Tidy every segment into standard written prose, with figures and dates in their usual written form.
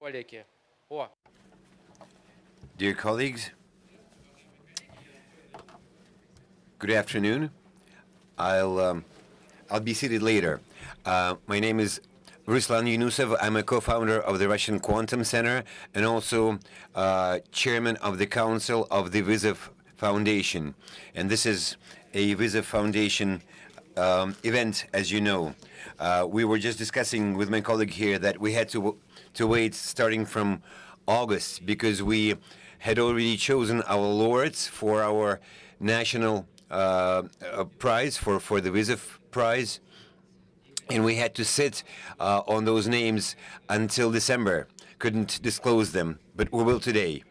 Коллеги. О, Dear colleagues, good afternoon. I'll be seated later. My name is Ruslan Yunusov. I'm a co-founder of the Russian Quantum Center and also chairman of the council of the VYZOV Foundation. And this is a VYZOV Foundation event, as you know. We were just discussing with my colleague here that we had to wait starting from August because we had already chosen our laureates for our national prize, for the VYZOV Prize. And we had to sit on those names until December. Couldn't disclose them, but we will today.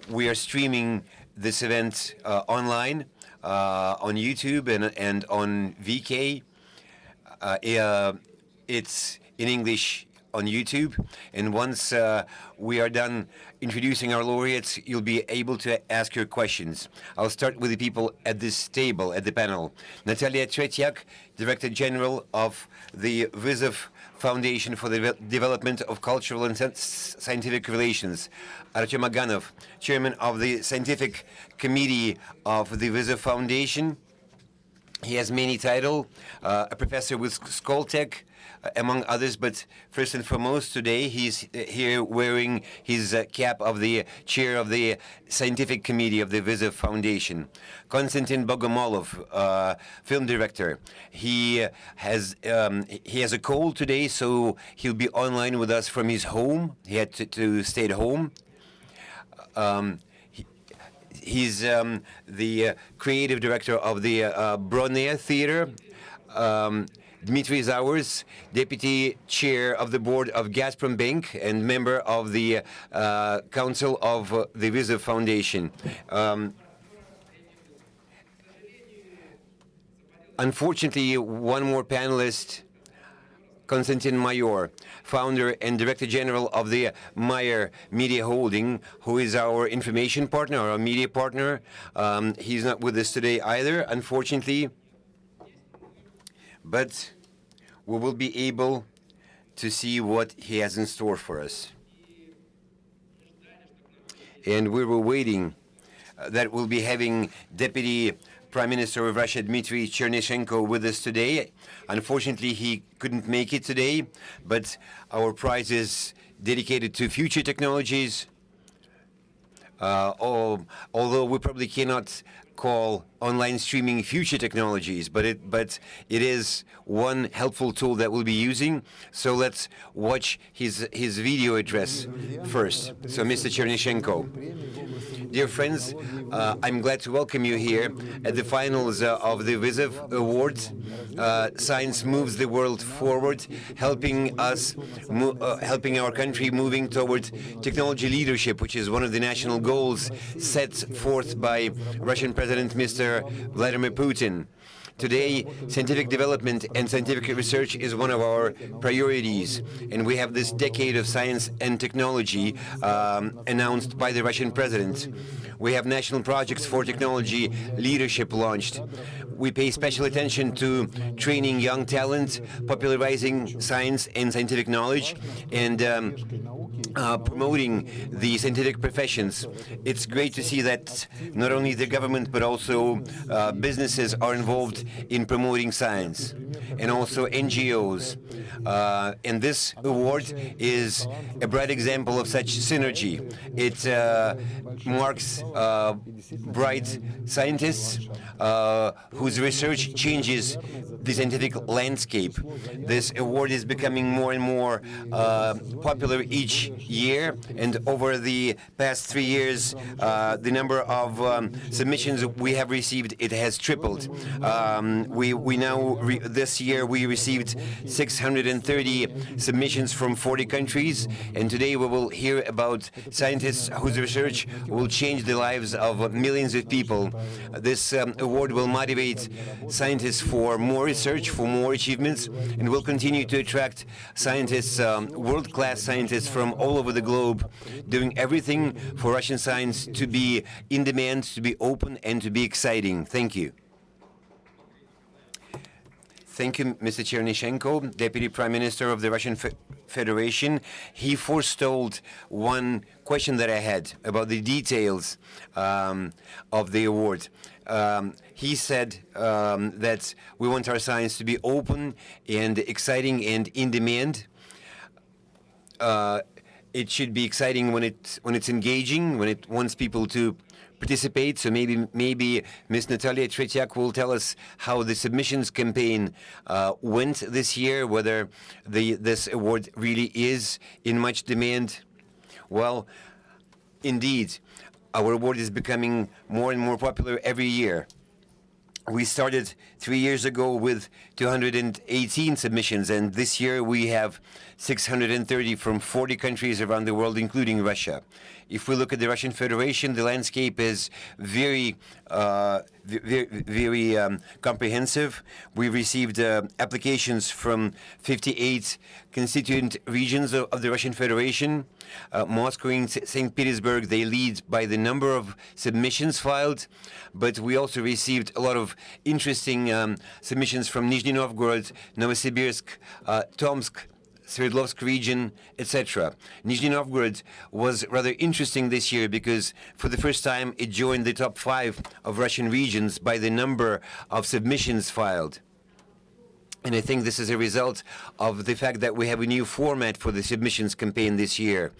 We are streaming this event online on YouTube and on VK. It's in English on YouTube, and once we are done introducing our laureates, you'll be able to ask your questions. I'll start with the people at this table, at the panel. Natalia Tretyak, Director General of the VYZOV Foundation for the Development of Cultural and Scientific Relations. Artyom Aganov, Chairman of the Scientific Committee of the VYZOV Foundation. He has many titles, a professor with Skoltech, among others, but first and foremost today he's here wearing his cap of the chair of the Scientific Committee of the VYZOV Foundation. Konstantin Bogomolov, film director. He has a cold today, so he'll be online with us from his home. He had to stay at home. He's the creative director of the Bronner Theater. Dmitry Zauers, deputy chair of the board of Gazprom Bank and member of the council of the VYZOV Foundation. Unfortunately, one more panelist, Konstantin Mayor, founder and director general of the Meyer Media Holding, who is our information partner, our media partner. He's not with us today either, unfortunately. But we will be able to see what he has in store for us. And we were waiting that we'll be having Deputy Prime Minister of Russia, Dmitry Chernyshenko, with us today. Unfortunately, he couldn't make it today, but our prize is dedicated to future technologies. Although we probably cannot call online streaming future technologies, but it is one helpful tool that we'll be using. So let's watch his video address first. So Mr. Chernyshenko, dear friends, I'm glad to welcome you here at the finals of the VYZOV Awards. Science moves the world forward, helping our country moving toward technology leadership, which is one of the national goals set forth by Russian President Mr. Vladimir Putin. Today, scientific development and scientific research is one of our priorities, and we have this decade of science and technology announced by the Russian president. We have national projects for technology leadership launched. We pay special attention to training young talent, popularizing science and scientific knowledge, and promoting the scientific professions. It's great to see that not only the government but also businesses are involved in promoting science, and also NGOs. And this award is a bright example of such synergy. It marks bright scientists whose research changes the scientific landscape. This award is becoming more and more popular each year, and over the past 3 years, the number of submissions we have received, it has tripled. This year we received 630 submissions from 40 countries, and today we will hear about scientists whose research will change the lives of millions of people. This award will motivate scientists for more research, for more achievements, and will continue to attract scientists, world-class scientists from all over the globe, doing everything for Russian science to be in demand, to be open, and to be exciting. Thank you. Thank you, Mr. Chernyshenko, Deputy Prime Minister of the Russian Federation, he forestalled one question that I had about the details of the award. He said that we want our science to be open and exciting and in demand. It should be exciting when it's engaging, when it wants people to participate. So maybe Miss Natalia Tretiak will tell us how the submissions campaign went this year, whether this award really is in much demand. Well, indeed, our award is becoming more and more popular every year. We started 3 years ago with 218 submissions, and this year we have 630 from 40 countries around the world, including Russia. If we look at the Russian Federation, the landscape is very comprehensive. We received applications from 58 constituent regions of the Russian Federation. Moscow and St. Petersburg, they lead by the number of submissions filed, but we also received a lot of interesting submissions from Nizhny Novgorod, Novosibirsk, Tomsk, Sverdlovsk region, etc. Nizhny Novgorod was rather interesting this year because for the first time it joined the top 5 of Russian regions by the number of submissions filed. And I think this is a result of the fact that we have a new format for the submissions campaign this year,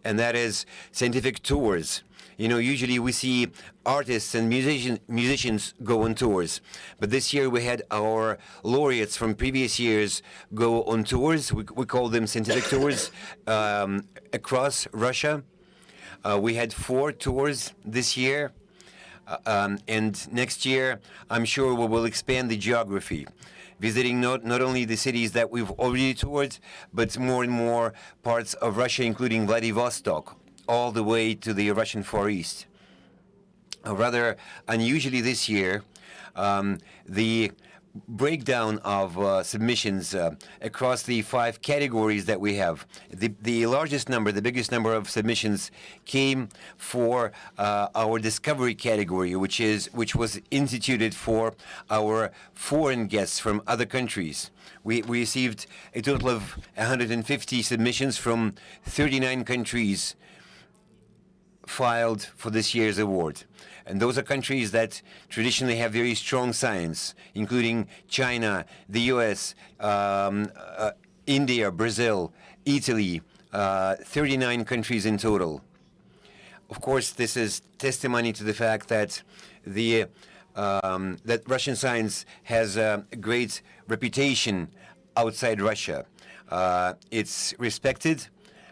and that is scientific tours. You know, usually we see artists and musicians go on tours, but this year we had our laureates from previous years go on tours. We call them scientific tours across Russia. We had 4 tours this year, and next year I'm sure we will expand the geography, visiting not only the cities that we've already toured, but more and more parts of Russia, including Vladivostok, all the way to the Russian Far East. Rather unusually this year, the breakdown of submissions across the 5 categories that we have. The largest number, the biggest number of submissions came for our discovery category, which was instituted for our foreign guests from other countries. We received a total of 150 submissions from 39 countries filed for this year's award. And those are countries that traditionally have very strong science, including China, the US, India, Brazil, Italy, 39 countries in total. Of course, this is testimony to the fact that that Russian science has a great reputation outside Russia. It's respected.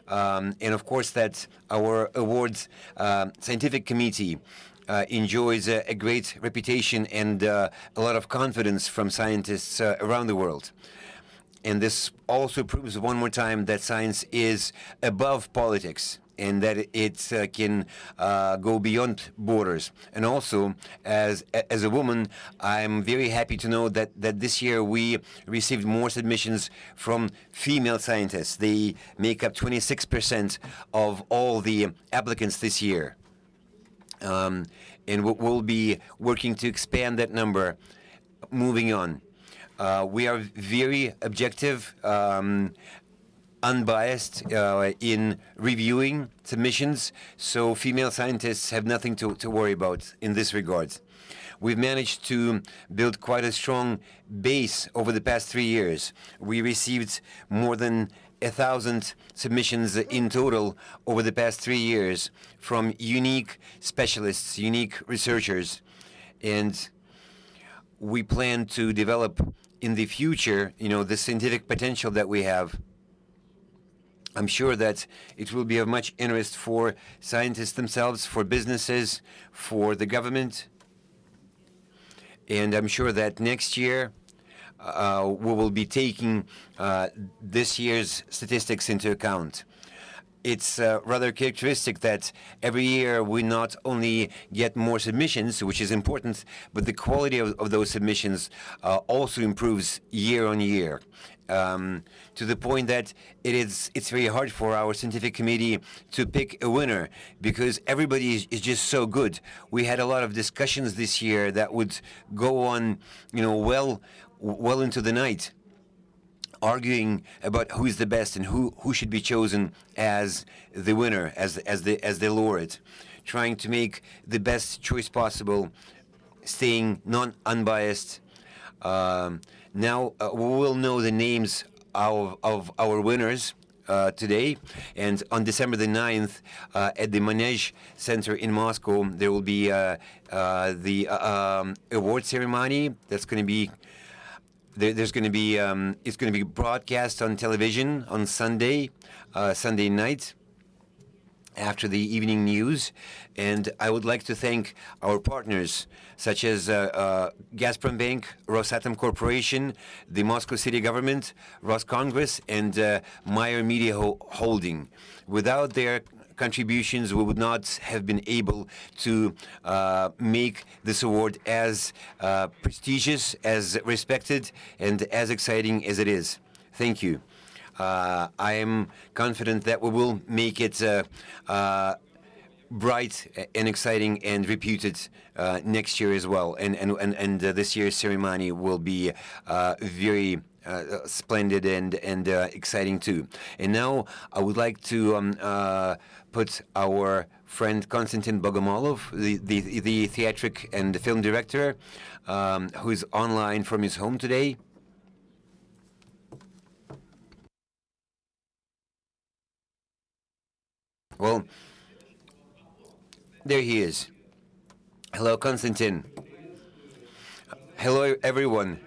And of course that our awards scientific committee enjoys a great reputation and a lot of confidence from scientists around the world. And this also proves one more time that science is above politics and that it can go beyond borders. And also, as a woman, I'm very happy to know that this year we received more submissions from female scientists. They make up 26% of all the applicants this year. And we'll be working to expand that number moving on. We are very objective, unbiased in reviewing submissions, so female scientists have nothing to worry about in this regard. We've managed to build quite a strong base over the past 3 years. We received more than 1,000 submissions in total over the past 3 years from unique specialists, unique researchers, and we plan to develop in the future, the scientific potential that we have. I'm sure that it will be of much interest for scientists themselves, for businesses, for the government. And I'm sure that next year we will be taking this year's statistics into account. It's rather characteristic that every year we not only get more submissions, which is important, but the quality of those submissions also improves year on year. To the point that it's very hard for our scientific committee to pick a winner because everybody is just so good. We had a lot of discussions this year that would go on, well into the night. arguing about who is the best and who should be chosen as the winner, as the laureate, trying to make the best choice possible, staying non-unbiased. Now we will know the names of our winners today, and on December the 9th at the Manege Center in Moscow, there will be the award ceremony. That's going to be there's going to be it's going to be broadcast on television on Sunday night after the evening news. And I would like to thank our partners, such as Gazprom Bank, Rosatom Corporation, the Moscow City Government, Roscongress, and Meyer Media Holding. Without their contributions, we would not have been able to make this award as prestigious, as respected, and as exciting as it is. Thank you. I am confident that we will make it bright and exciting and reputed next year as well. And this year's ceremony will be very splendid and exciting too. And now I would like to put our friend Konstantin Bogomolov, the theatric and the film director, who is online from his home today. Well, there he is. Hello, Konstantin. Hello, everyone.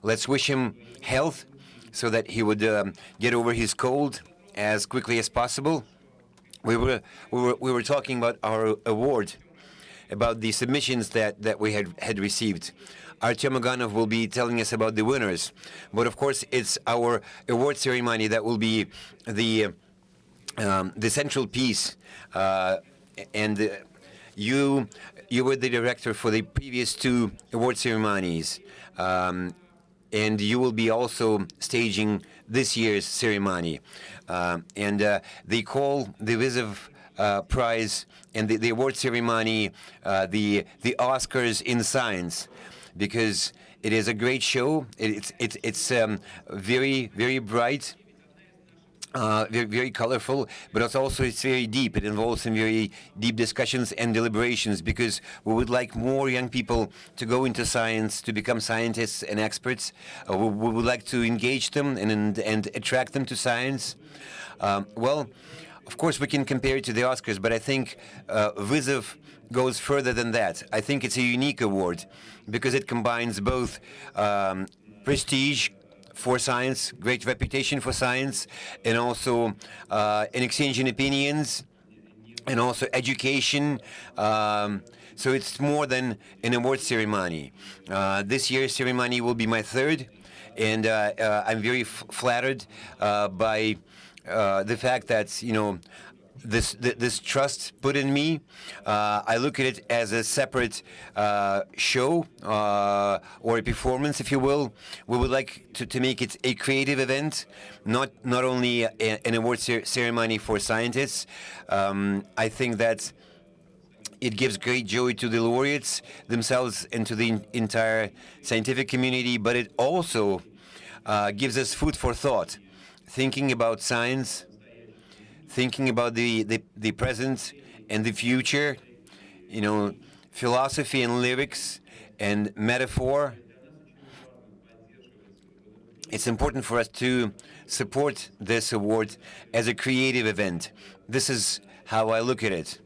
Let's wish him health so that he would get over his cold as quickly as possible. We were talking about our award, about the submissions that we had received. Artyom Aganov will be telling us about the winners, but of course it's our award ceremony that will be the central piece, and you were the director for the previous two award ceremonies, and you will be also staging this year's ceremony. And they call the VYZOV Prize and the award ceremony the Oscars in science, because it is a great show. It's very, very bright. Very, very colorful, but it's very deep. It involves some very deep discussions and deliberations, because we would like more young people to go into science, to become scientists and experts. We would like to engage them and attract them to science. Well, of course, we can compare it to the Oscars, but I think VYZOV goes further than that. I think it's a unique award because it combines both prestige for science, great reputation for science, and also an exchange in opinions, and also education. So it's more than an award ceremony. This year's ceremony will be my third, and I'm very flattered by the fact that, this trust put in me. I look at it as a separate show or a performance, if you will. We would like to make it a creative event, not only an award ceremony for scientists. I think that it gives great joy to the laureates themselves and to the entire scientific community, but it also gives us food for thought, thinking about science, thinking about the present and the future, philosophy and lyrics and metaphor. It's important for us to support this award as a creative event. This is how I look at it.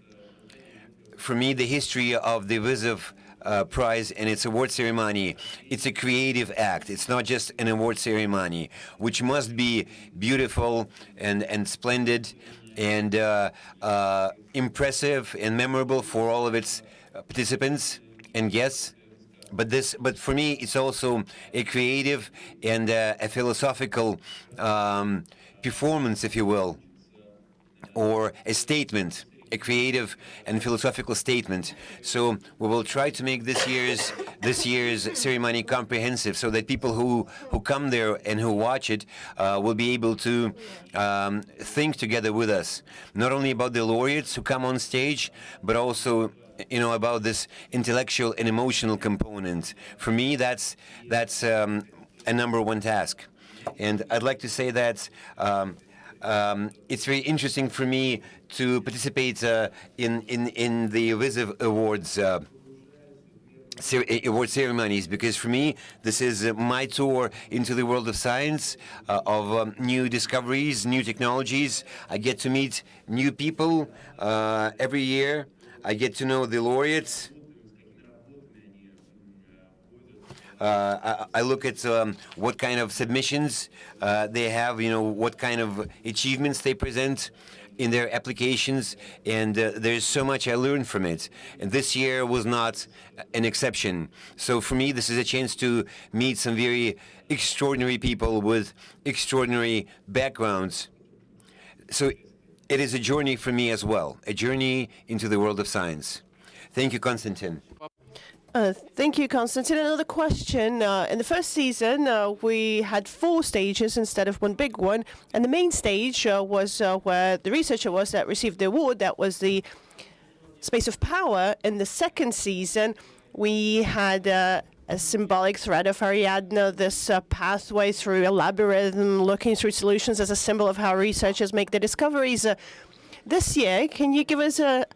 For me, the history of the VYZOV Prize and its award ceremony, it's a creative act. It's not just an award ceremony, which must be beautiful and splendid and impressive and memorable for all of its participants and guests. But for me, it's also a creative and a philosophical performance, if you will, or a statement. A creative and philosophical statement. So we will try to make this year's ceremony comprehensive, so that people who come there and who watch it will be able to think together with us, not only about the laureates who come on stage, but also about this intellectual and emotional component. For me, that's a number one task. And I'd like to say that it's very interesting for me to participate in the VYZOV Awards award ceremonies, because for me this is my tour into the world of science, of new discoveries, new technologies. I get to meet new people every year. I get to know the laureates. I look at what kind of submissions they have, what kind of achievements they present in their applications, and there's so much I learned from it. And this year was not an exception. So for me, this is a chance to meet some very extraordinary people with extraordinary backgrounds. So it is a journey for me as well, a journey into the world of science. Thank you, Konstantin. Thank you, Konstantin. Another question. In the first season, we had 4 stages instead of one big one. And the main stage was where the researcher was that received the award. That was the space of power. In the second season, we had a symbolic thread of Ariadne, this pathway through a labyrinth, looking through solutions as a symbol of how researchers make their discoveries. This year, can you give us a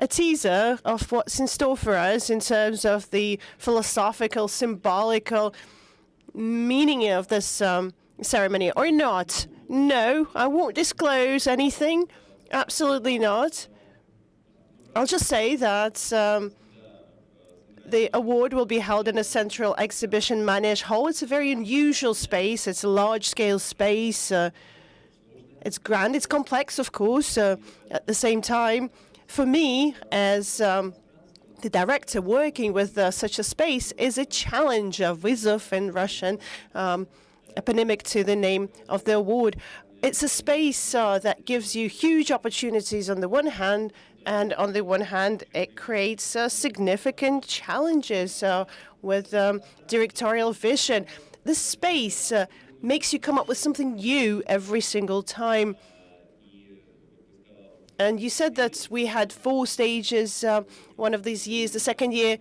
teaser of what's in store for us in terms of the philosophical, symbolical meaning of this ceremony, or not? No, I won't disclose anything. Absolutely not. I'll just say that the award will be held in a central exhibition managed hall. It's a very unusual space. It's a large-scale space. It's grand. It's complex, of course. At the same time, for me, as the director working with such a space, is a challenge. VYZOV in Russian, eponymic to the name of the award. It's a space that gives you huge opportunities on the one hand, and on the one hand, it creates significant challenges with directorial vision. This space makes you come up with something new every single time. And you said that we had 4 stages one of these years. The second year,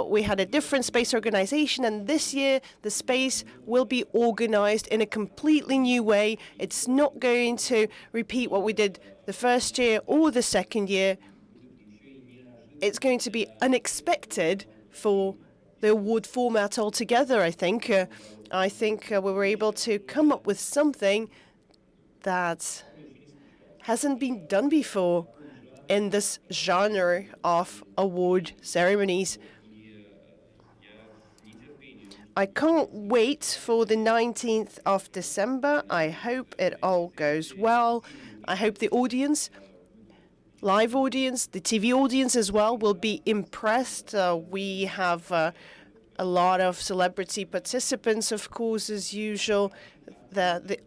we had a different space organization. And this year, the space will be organized in a completely new way. It's not going to repeat what we did the first year or the second year. It's going to be unexpected for the award format altogether, I think. I think we were able to come up with something that hasn't been done before in this genre of award ceremonies. I can't wait for the 19th of December. I hope it all goes well. I hope the audience, live audience, the TV audience as well, will be impressed. We have a lot of celebrity participants, of course, as usual. The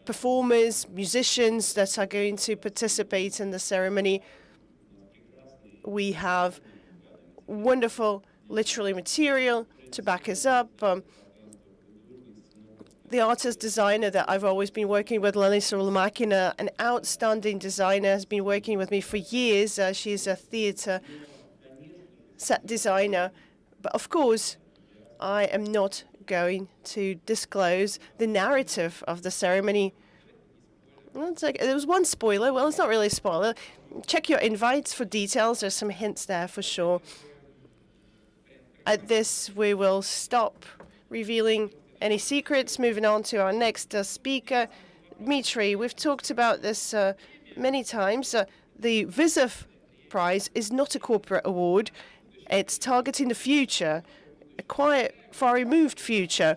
performers, musicians that are going to participate in the ceremony. We have wonderful literary material to back us up. The artist designer that I've always been working with, Larissa Ulmakina, an outstanding designer, has been working with me for years. She's a theatre set designer. But of course, I am not going to disclose the narrative of the ceremony. Well, it's like, there was one spoiler. Well, it's not really a spoiler. Check your invites for details. There's some hints there for sure. At this, we will stop revealing any secrets. Moving on to our next speaker, Dmitry. We've talked about this many times. The VYZOV Prize is not a corporate award. It's targeting the future, a quiet, far-removed future.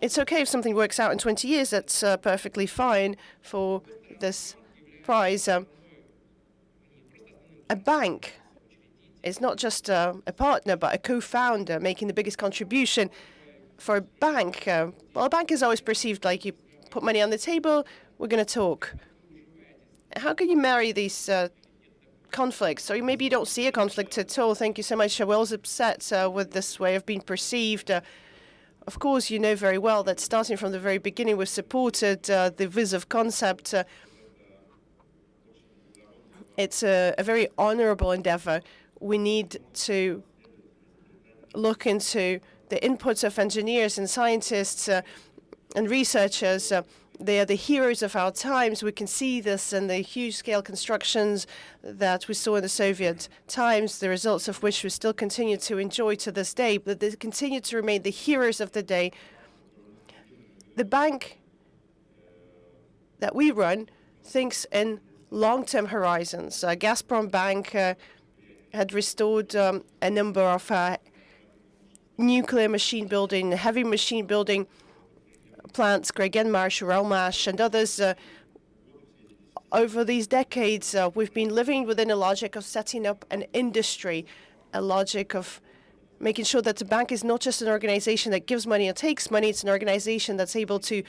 It's okay if something works out in 20 years. That's perfectly fine for this prize. A bank is not just a partner, but a co-founder making the biggest contribution. For a bank, well, a bank is always perceived like you put money on the table, we're going to talk. How can you marry these conflicts? Or maybe you don't see a conflict at all. Thank you so much. Shawel's upset with this way of being perceived. Of course, you know very well that starting from the very beginning, we've supported the VYZOV concept. It's a very honorable endeavor. We need to look into the inputs of engineers and scientists and researchers. They are the heroes of our times. We can see this in the huge-scale constructions that we saw in the Soviet times, the results of which we still continue to enjoy to this day, but they continue to remain the heroes of the day. The bank that we run thinks in long-term horizons. Gazprom Bank had restored a number of nuclear machine building, heavy machine building plants, Marsh, Relmash, and others. Over these decades, we've been living within a logic of setting up an industry, a logic of making sure that the bank is not just an organization that gives money or takes money, it's an organization that's able to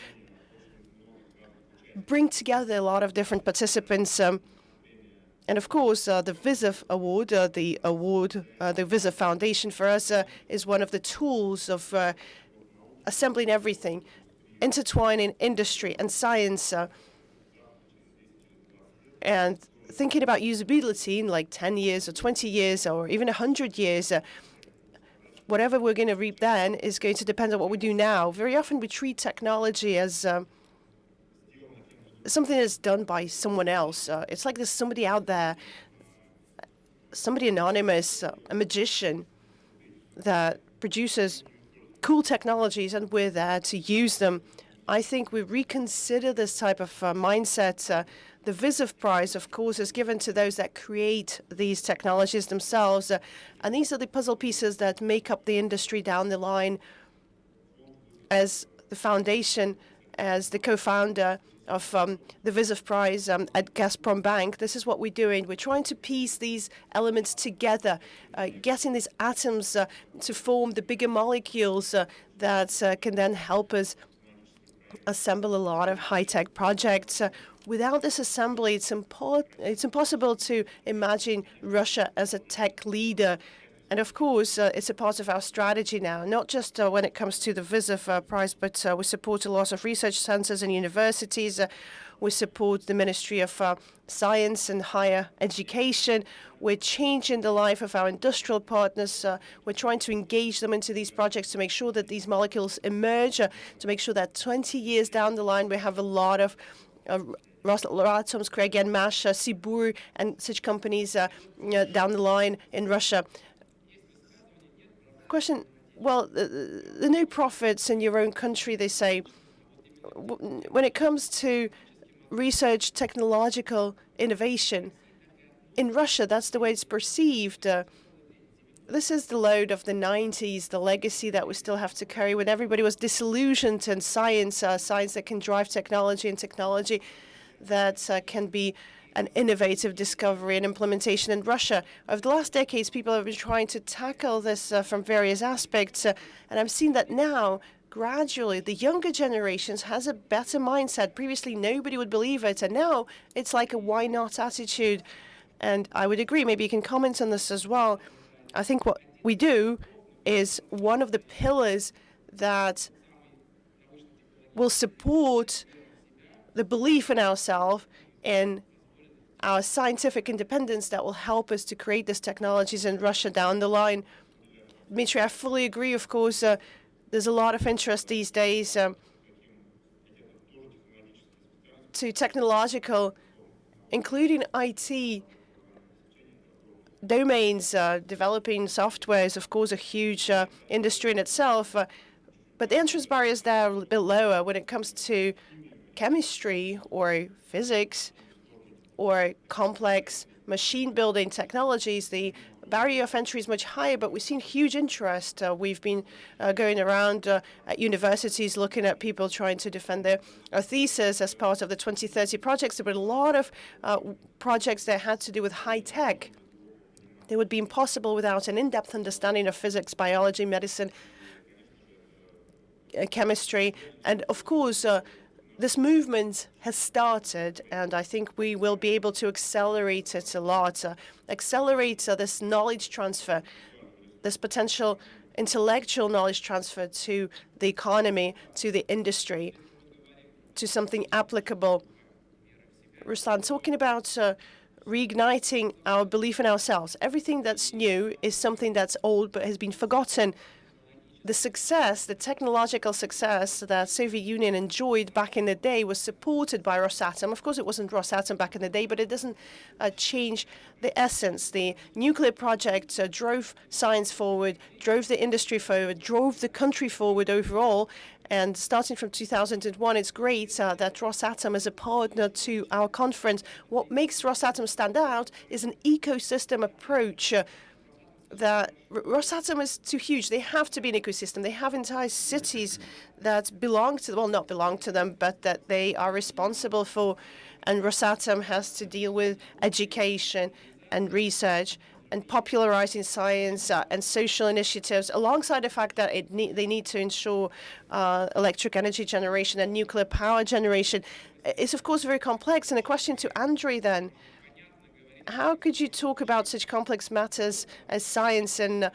bring together a lot of different participants. And of course, the VYZOV Award, the VYZOV Foundation for us is one of the tools of assembling everything, intertwining industry and science, and thinking about usability in like 10 years or 20 years or even 100 years. Whatever we're going to reap then is going to depend on what we do now. Very often we treat technology as something that's done by someone else. It's like there's somebody out there, somebody anonymous, a magician that produces cool technologies and we're there to use them. I think we reconsider this type of mindset. The VYZOV Prize, of course, is given to those that create these technologies themselves. And these are the puzzle pieces that make up the industry down the line. As the foundation, as the co-founder of the VYZOV Prize at Gazprom Bank, this is what we're doing. We're trying to piece these elements together, getting these atoms to form the bigger molecules that can then help us assemble a lot of high-tech projects. Without this assembly, it's impossible to imagine Russia as a tech leader. And of course, it's a part of our strategy now, not just when it comes to the VYZOV Prize, but we support a lot of research centers and universities. We support the Ministry of Science and Higher Education. We're changing the life of our industrial partners. We're trying to engage them into these projects to make sure that these molecules emerge, to make sure that 20 years down the line we have a lot of laureates, Mash, Sibur, and such companies down the line in Russia. Question, well, the no profits in your own country, they say. When it comes to research, technological innovation, in Russia, that's the way it's perceived. This is the load of the 90s, the legacy that we still have to carry when everybody was disillusioned in science, science that can drive technology and technology that can be an innovative discovery and implementation in Russia. Over the last decades, people have been trying to tackle this from various aspects, and I'm seeing that now, gradually, the younger generations has a better mindset. Previously, nobody would believe it, and now it's like a why not attitude. And I would agree, maybe you can comment on this as well. I think what we do is one of the pillars that will support the belief in ourselves, in our scientific independence that will help us to create these technologies in Russia down the line. Dmitry, I fully agree, of course. There's a lot of interest these days to technological, including IT domains. Developing software is, of course, a huge industry in itself. But the entrance barriers there are a bit lower when it comes to chemistry or physics or complex machine building technologies. The barrier of entry is much higher, but we've seen huge interest. We've been going around at universities looking at people trying to defend their thesis as part of the 2030 projects. There were a lot of projects that had to do with high tech. They would be impossible without an in-depth understanding of physics, biology, medicine, chemistry, and of course, this movement has started, and I think we will be able to accelerate it a lot, accelerate this knowledge transfer, this potential intellectual knowledge transfer to the economy, to the industry, to something applicable. Ruslan, talking about reigniting our belief in ourselves. Everything that's new is something that's old but has been forgotten. the success, the technological success that Soviet Union enjoyed back in the day was supported by Rosatom. Of course, it wasn't Rosatom back in the day, but it doesn't change the essence. The nuclear project drove science forward, drove the industry forward, drove the country forward overall. And starting from 2001, it's great that Rosatom is a partner to our conference. What makes Rosatom stand out is an ecosystem approach. That Rosatom is too huge. They have to be an ecosystem. They have entire cities that belong to them, well, not belong to them, but that they are responsible for. And Rosatom has to deal with education and research and popularizing science and social initiatives, alongside the fact that they need to ensure electric energy generation and nuclear power generation. It's, of course, very complex. And a question to Andre then. How could you talk about such complex matters as science in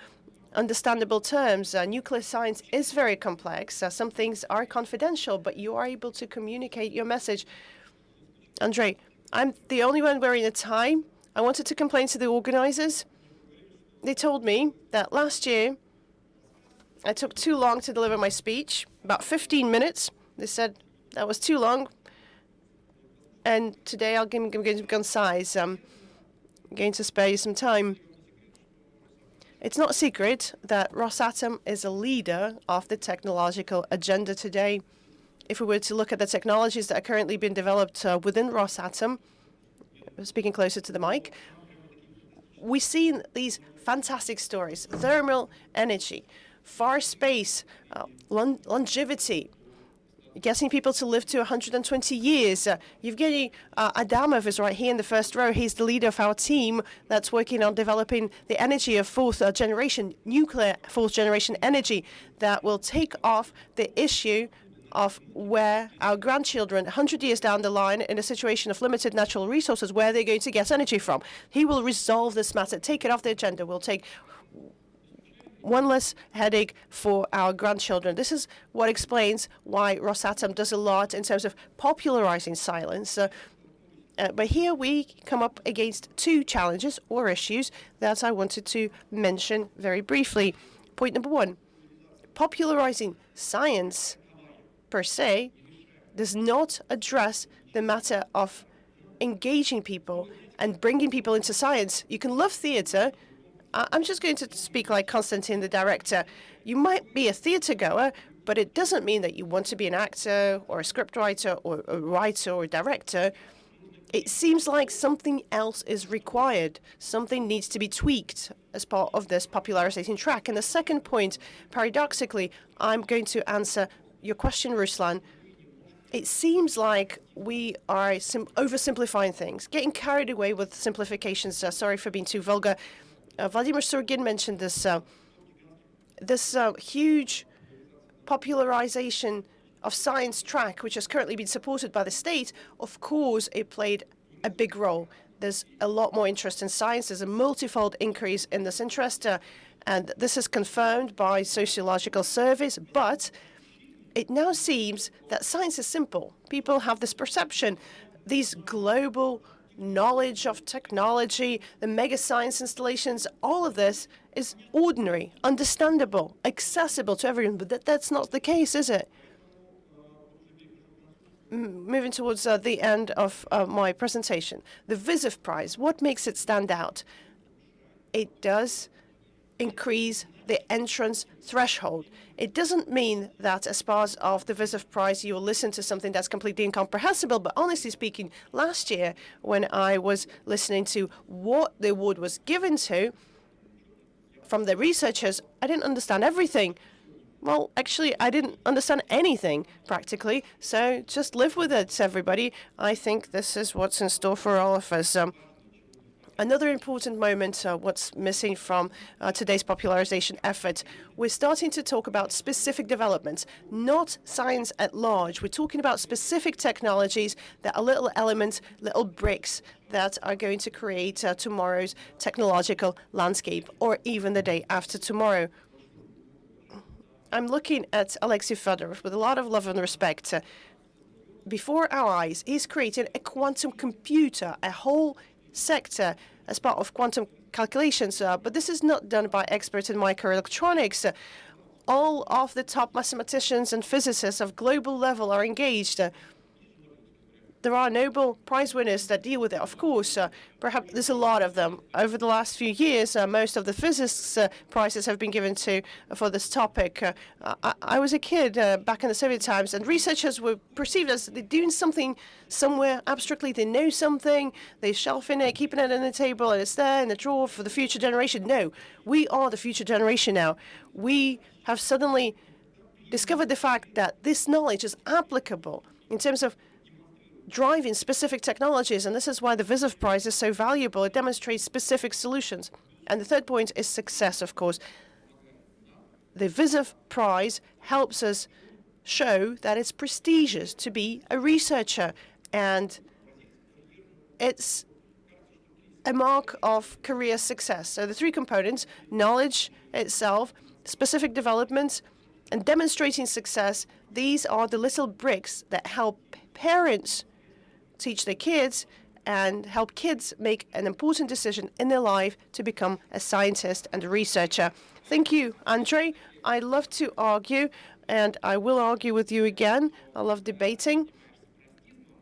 understandable terms? Nuclear science is very complex. Some things are confidential, but you are able to communicate your message. Andre, I'm the only one wearing a tie. I wanted to complain to the organizers. They told me that last year I took too long to deliver my speech, about 15 minutes. They said that was too long. And today I'm going to be concise. Going to spare you some time. It's not a secret that Rosatom is a leader of the technological agenda today. If we were to look at the technologies that are currently being developed within Rosatom, speaking closer to the mic, we've seen these fantastic stories: thermal energy, far space, longevity, getting people to live to 120 years. Yevgeny Adamov is right here in the first row. He's the leader of our team that's working on developing the energy of fourth generation, nuclear fourth generation energy that will take off the issue of where our grandchildren, 100 years down the line, in a situation of limited natural resources, where they're going to get energy from. He will resolve this matter, take it off the agenda. We'll take one less headache for our grandchildren. This is what explains why Rosatom does a lot in terms of popularizing science. But here we come up against two challenges or issues that I wanted to mention very briefly. Point number one, popularizing science per se does not address the matter of engaging people and bringing people into science. You can love theater. I'm just going to speak like Konstantin, the director. You might be a theater goer, but it doesn't mean that you want to be an actor or a scriptwriter or a writer or a director. It seems like something else is required. Something needs to be tweaked as part of this popularizing track. And the second point, paradoxically, I'm going to answer your question, Ruslan. It seems like we are oversimplifying things, getting carried away with simplifications. Sorry for being too vulgar. Vladimir Surgin mentioned this huge popularization of science track, which has currently been supported by the state. Of course, it played a big role. There's a lot more interest in science. There's a multifold increase in this interest, and this is confirmed by sociological surveys. But it now seems that science is simple. People have this perception. These global knowledge of technology, the mega science installations, all of this is ordinary, understandable, accessible to everyone. But that's not the case, is it? Moving towards the end of my presentation. The VYZOV Prize, what makes it stand out? It does increase the entrance threshold. It doesn't mean that as part of the VYZOV Prize you will listen to something that's completely incomprehensible, but honestly speaking, last year when I was listening to what the award was given to from the researchers, I didn't understand everything. Well, actually, I didn't understand anything, practically, so just live with it, everybody. I think this is what's in store for all of us. Another important moment, what's missing from today's popularization effort, we're starting to talk about specific developments, not science at large. We're talking about specific technologies that are little elements, little bricks that are going to create tomorrow's technological landscape, or even the day after tomorrow. I'm looking at Alexei Fedorov with a lot of love and respect. Before our eyes, he's created a quantum computer, a whole sector as part of quantum calculations, but this is not done by experts in microelectronics. all of the top mathematicians and physicists of global level are engaged. There are Nobel Prize winners that deal with it, of course. Perhaps there's a lot of them. Over the last few years, most of the physics prizes have been given for this topic. I was a kid back in the Soviet times, and researchers were perceived as they're doing something somewhere abstractly. They know something, they shelf in it, keeping it on the table, and it's there in the drawer for the future generation. No, we are the future generation now. We have suddenly discovered the fact that this knowledge is applicable in terms of driving specific technologies, and this is why the VYZOV Prize is so valuable. It demonstrates specific solutions. And the third point is success, of course. The VYZOV Prize helps us show that it's prestigious to be a researcher, and it's a mark of career success. So the three components, knowledge itself, specific development, and demonstrating success, these are the little bricks that help parents teach their kids and help kids make an important decision in their life to become a scientist and a researcher. Thank you, Andre. I love to argue, and I will argue with you again. I love debating.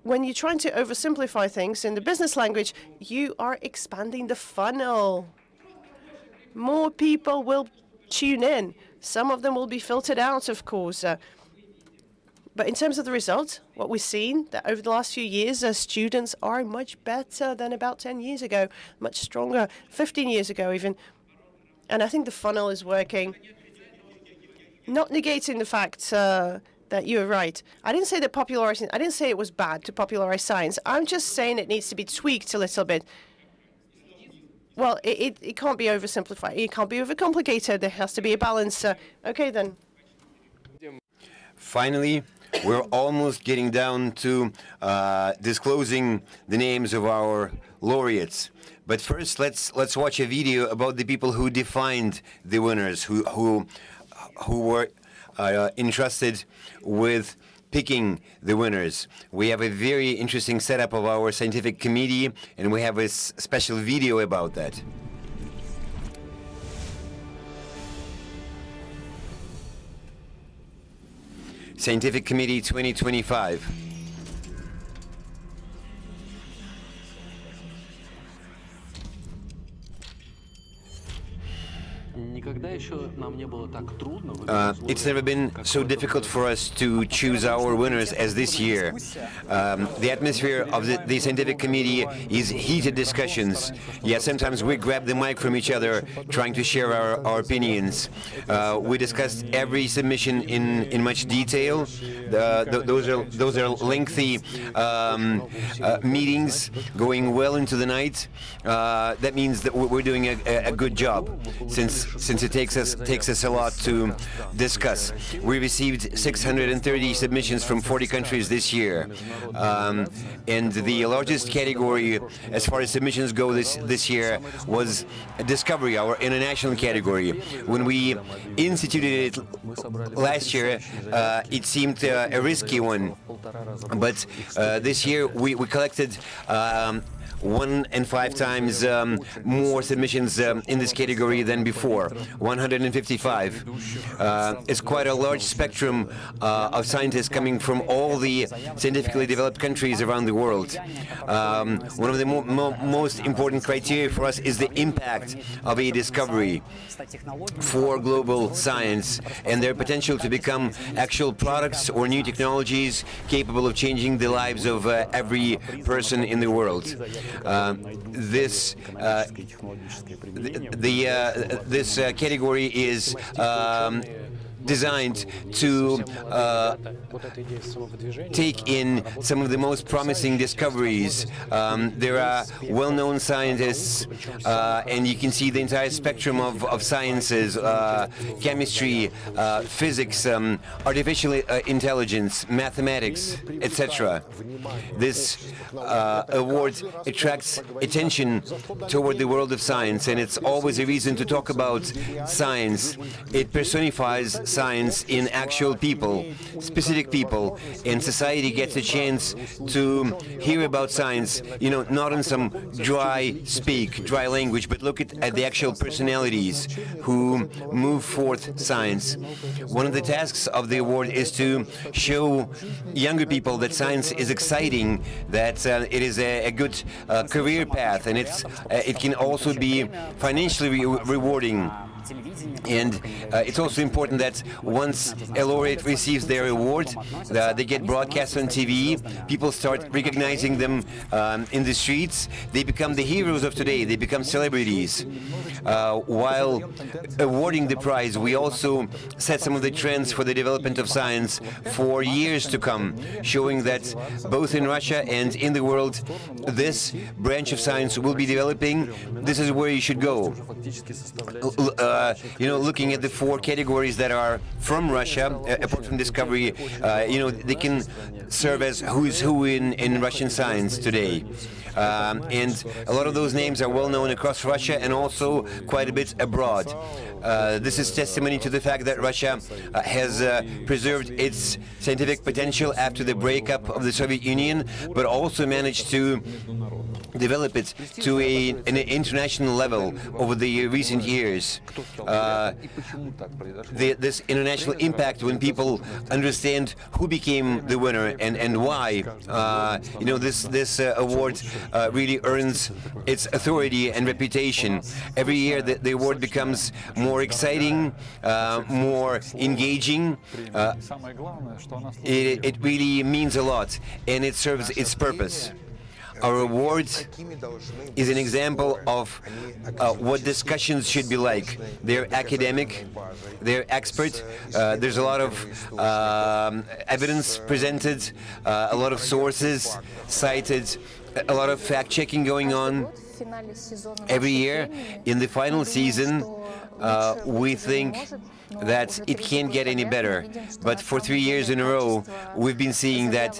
When you're trying to oversimplify things in the business language, you are expanding the funnel. More people will tune in. Some of them will be filtered out, of course. But in terms of the results, what we've seen that over the last few years, students are much better than about 10 years ago, much stronger, 15 years ago even. And I think the funnel is working. Not negating the fact that you're right. I didn't say that popularizing, I didn't say it was bad to popularize science. I'm just saying it needs to be tweaked a little bit. Well, it can't be oversimplified. It can't be overcomplicated. There has to be a balance. Okay, then. Finally, we're almost getting down to disclosing the names of our laureates. But first, let's watch a video about the people who defined the winners, who were entrusted with picking the winners. We have a very interesting setup of our scientific committee, and we have a special video about that. Scientific Committee 2025. It's never been so difficult for us to choose our winners as this year. The atmosphere of the scientific committee is heated discussions. Yeah, sometimes we grab the mic from each other, trying to share our opinions. We discussed every submission in much detail. Those are lengthy meetings going well into the night. That means that we're doing a good job, since it takes us a lot to discuss. We received 630 submissions from 40 countries this year, and the largest category as far as submissions go this year was discovery, our international category. When we instituted it last year, it seemed a risky one, but this year we collected 1.5 times more submissions in this category than before, 155. It's quite a large spectrum of scientists coming from all the scientifically developed countries around the world. One of the most important criteria for us is the impact of a discovery for global science and their potential to become actual products or new technologies capable of changing the lives of every person in the world. This category is designed to take in some of the most promising discoveries. There are well-known scientists, and you can see the entire spectrum of sciences, chemistry, physics, artificial intelligence, mathematics, etc. This award attracts attention toward the world of science, and it's always a reason to talk about science. It personifies science in actual people, specific people, and society gets a chance to hear about science, not in some dry speak, dry language, but look at the actual personalities who move forth science. One of the tasks of the award is to show younger people that science is exciting, that it is a good career path, and it can also be financially rewarding. And it's also important that once a laureate receives their award, they get broadcast on TV, people start recognizing them in the streets, they become the heroes of today, they become celebrities. While awarding the prize, we also set some of the trends for the development of science for years to come, showing that both in Russia and in the world, this branch of science will be developing. This is where you should go. Looking at the 4 categories that are from Russia, apart from discovery, they can serve as who's who in Russian science today. And a lot of those names are well known across Russia and also quite a bit abroad. This is testimony to the fact that Russia has preserved its scientific potential after the breakup of the Soviet Union, but also managed to develop it to an international level over the recent years. This international impact, when people understand who became the winner and why, this award really earns its authority and reputation. Every year the award becomes more exciting, more engaging. It really means a lot, and it serves its purpose. Our award is an example of what discussions should be like. They're academic, they're expert, there's a lot of evidence presented, a lot of sources cited, a lot of fact-checking going on. Every year, in the final season, we think that it can't get any better. But for 3 years in a row, we've been seeing that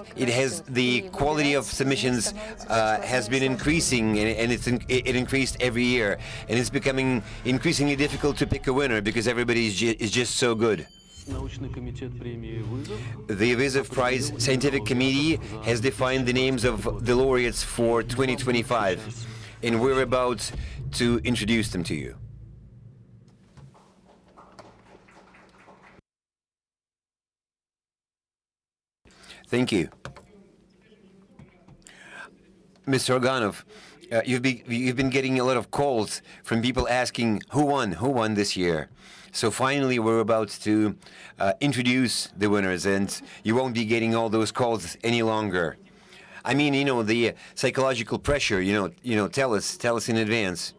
the quality of submissions has been increasing, and it increased every year. And it's becoming increasingly difficult to pick a winner because everybody is just so good. The VYZOV Prize Scientific Committee has defined the names of the laureates for 2025, and we're about to introduce them to you. Thank you. Mr. Organov, you've been getting a lot of calls from people asking who won this year. So finally, we're about to introduce the winners, and you won't be getting all those calls any longer. I mean, the psychological pressure. Tell us in advance.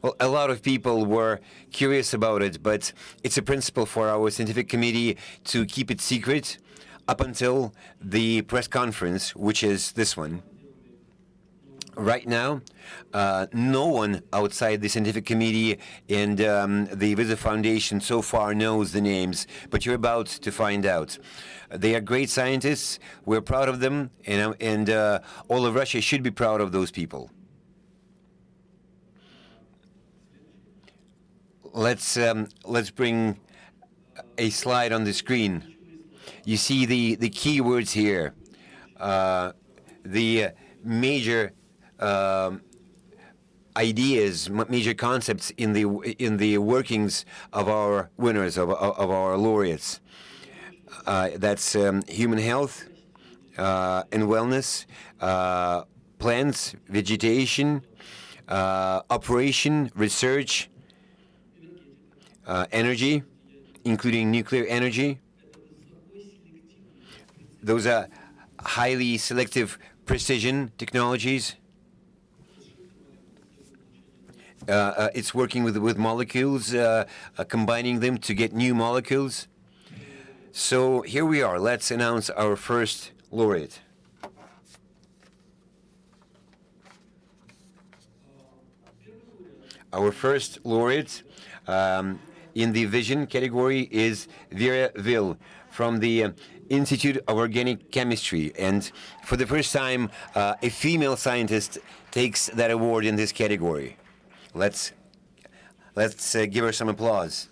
Well, a lot of people were curious about it, but it's a principle for our scientific committee to keep it secret up until the press conference, which is this one. Right now, no one outside the scientific committee and the VYZOV Foundation so far knows the names, but you're about to find out. They are great scientists. We're proud of them, and all of Russia should be proud of those people. Let's bring a slide on the screen. You see the keywords here, the major ideas, major concepts in the workings of our winners, of our laureates. That's human health and wellness, plants, vegetation, operation, research, energy, including nuclear energy. Those are highly selective precision technologies. It's working with molecules, combining them to get new molecules. So here we are. Let's announce our first laureate. Our first laureate in the vision category is Vera Vil from the Institute of Organic Chemistry, and for the first time, a female scientist takes that award in this category. Let's give her some applause.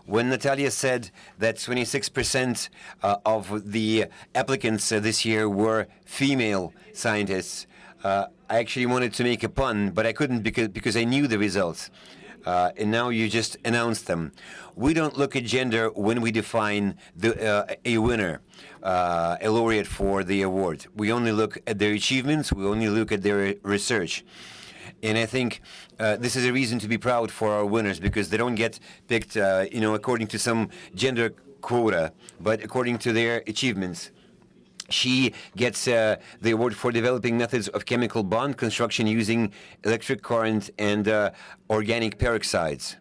When Natalia said that 26% of the applicants this year were female scientists, I actually wanted to make a pun, but I couldn't because I knew the results. And now you just announced them. We don't look at gender when we define a winner, a laureate for the award. We only look at their achievements. We only look at their research. And I think this is a reason to be proud for our winners, because they don't get picked, according to some gender quota, but according to their achievements. She gets the award for developing methods of chemical bond construction using electric current and organic peroxides.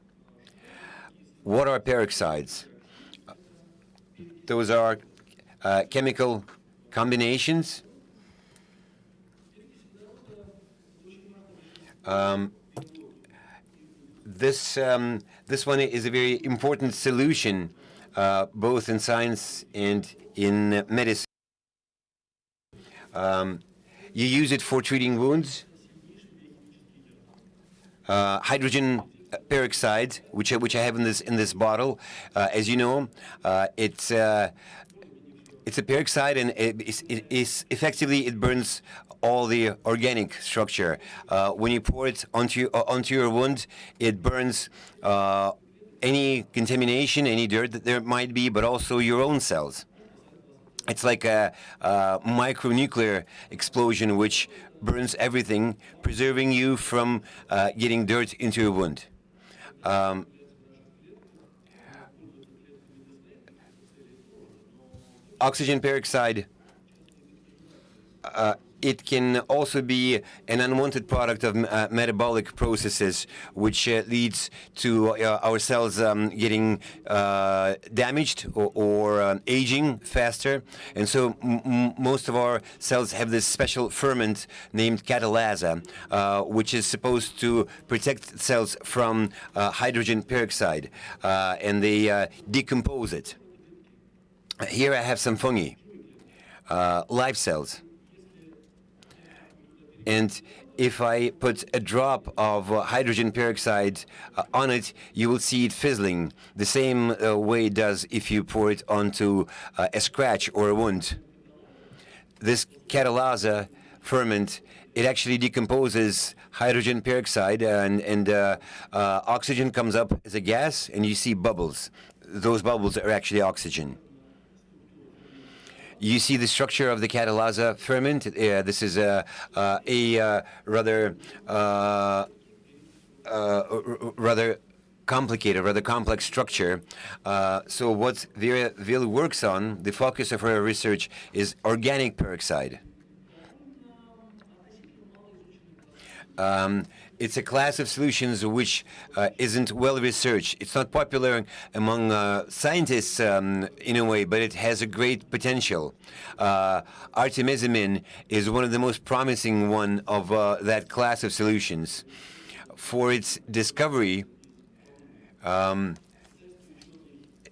What are peroxides? Those are chemical combinations. This one is a very important solution, both in science and in medicine. You use it for treating wounds. Hydrogen peroxide, which I have in this bottle, as you know, it's a peroxide, and it is effectively, it burns all the organic structure. When you pour it onto your wound, it burns any contamination, any dirt that there might be, but also your own cells. It's like a micronuclear explosion which burns everything, preserving you from getting dirt into your wound. Oxygen peroxide, it can also be an unwanted product of metabolic processes, which leads to our cells getting damaged or aging faster. And so most of our cells have this special ferment named catalase, which is supposed to protect cells from hydrogen peroxide, and they decompose it. Here I have some fungi, live cells. And if I put a drop of hydrogen peroxide on it, you will see it fizzling, the same way it does if you pour it onto a scratch or a wound. This catalase ferment, it actually decomposes hydrogen peroxide, and oxygen comes up as a gas, and you see bubbles. Those bubbles are actually oxygen. You see the structure of the catalase ferment. This is a rather complicated, rather complex structure. So what Vera works on, the focus of her research, is organic peroxide. It's a class of solutions which isn't well researched. It's not popular among scientists in a way, but it has a great potential. Artemisinin is one of the most promising one of that class of solutions. For its discovery,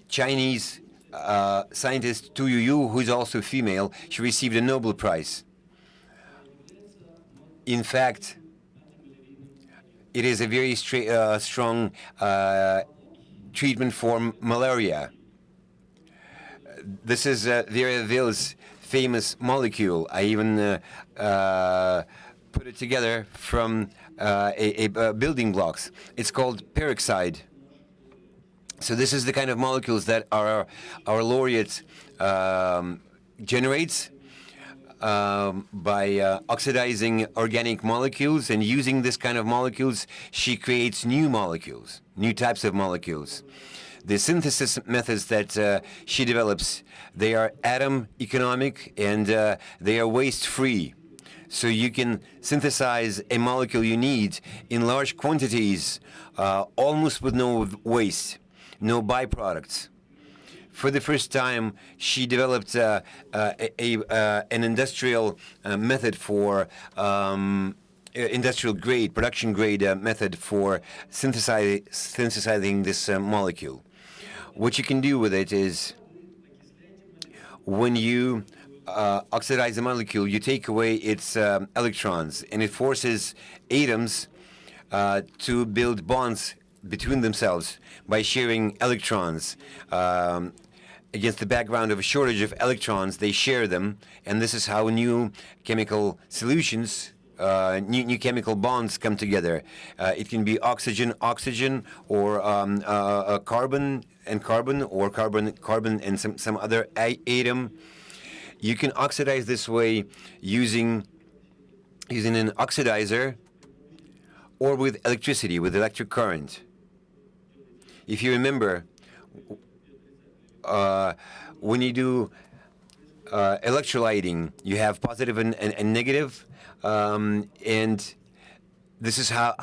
Chinese scientist Tu Youyou, who is also female, she received a Nobel Prize. In fact, it is a very strong treatment for malaria. This is Vera Ville's famous molecule. I even put it together from building blocks. It's called peroxide. So this is the kind of molecules that our laureate generates by oxidizing organic molecules, and using this kind of molecules, she creates new molecules, new types of molecules. The synthesis methods that she develops, they are atom economic, and they are waste-free. So you can synthesize a molecule you need in large quantities, almost with no waste, no byproducts. For the first time, she developed an industrial method for industrial grade, production grade method for synthesizing this molecule. What you can do with it is, when you oxidize a molecule, you take away its electrons, and it forces atoms to build bonds between themselves by sharing electrons. Against the background of a shortage of electrons, they share them, and this is how new chemical solutions, new chemical bonds come together. It can be oxygen, or carbon and carbon, or carbon and some other atom. You can oxidize this way using an oxidizer or with electricity, with electric current. If you remember, when you do electrolyting, you have positive and negative, and this is how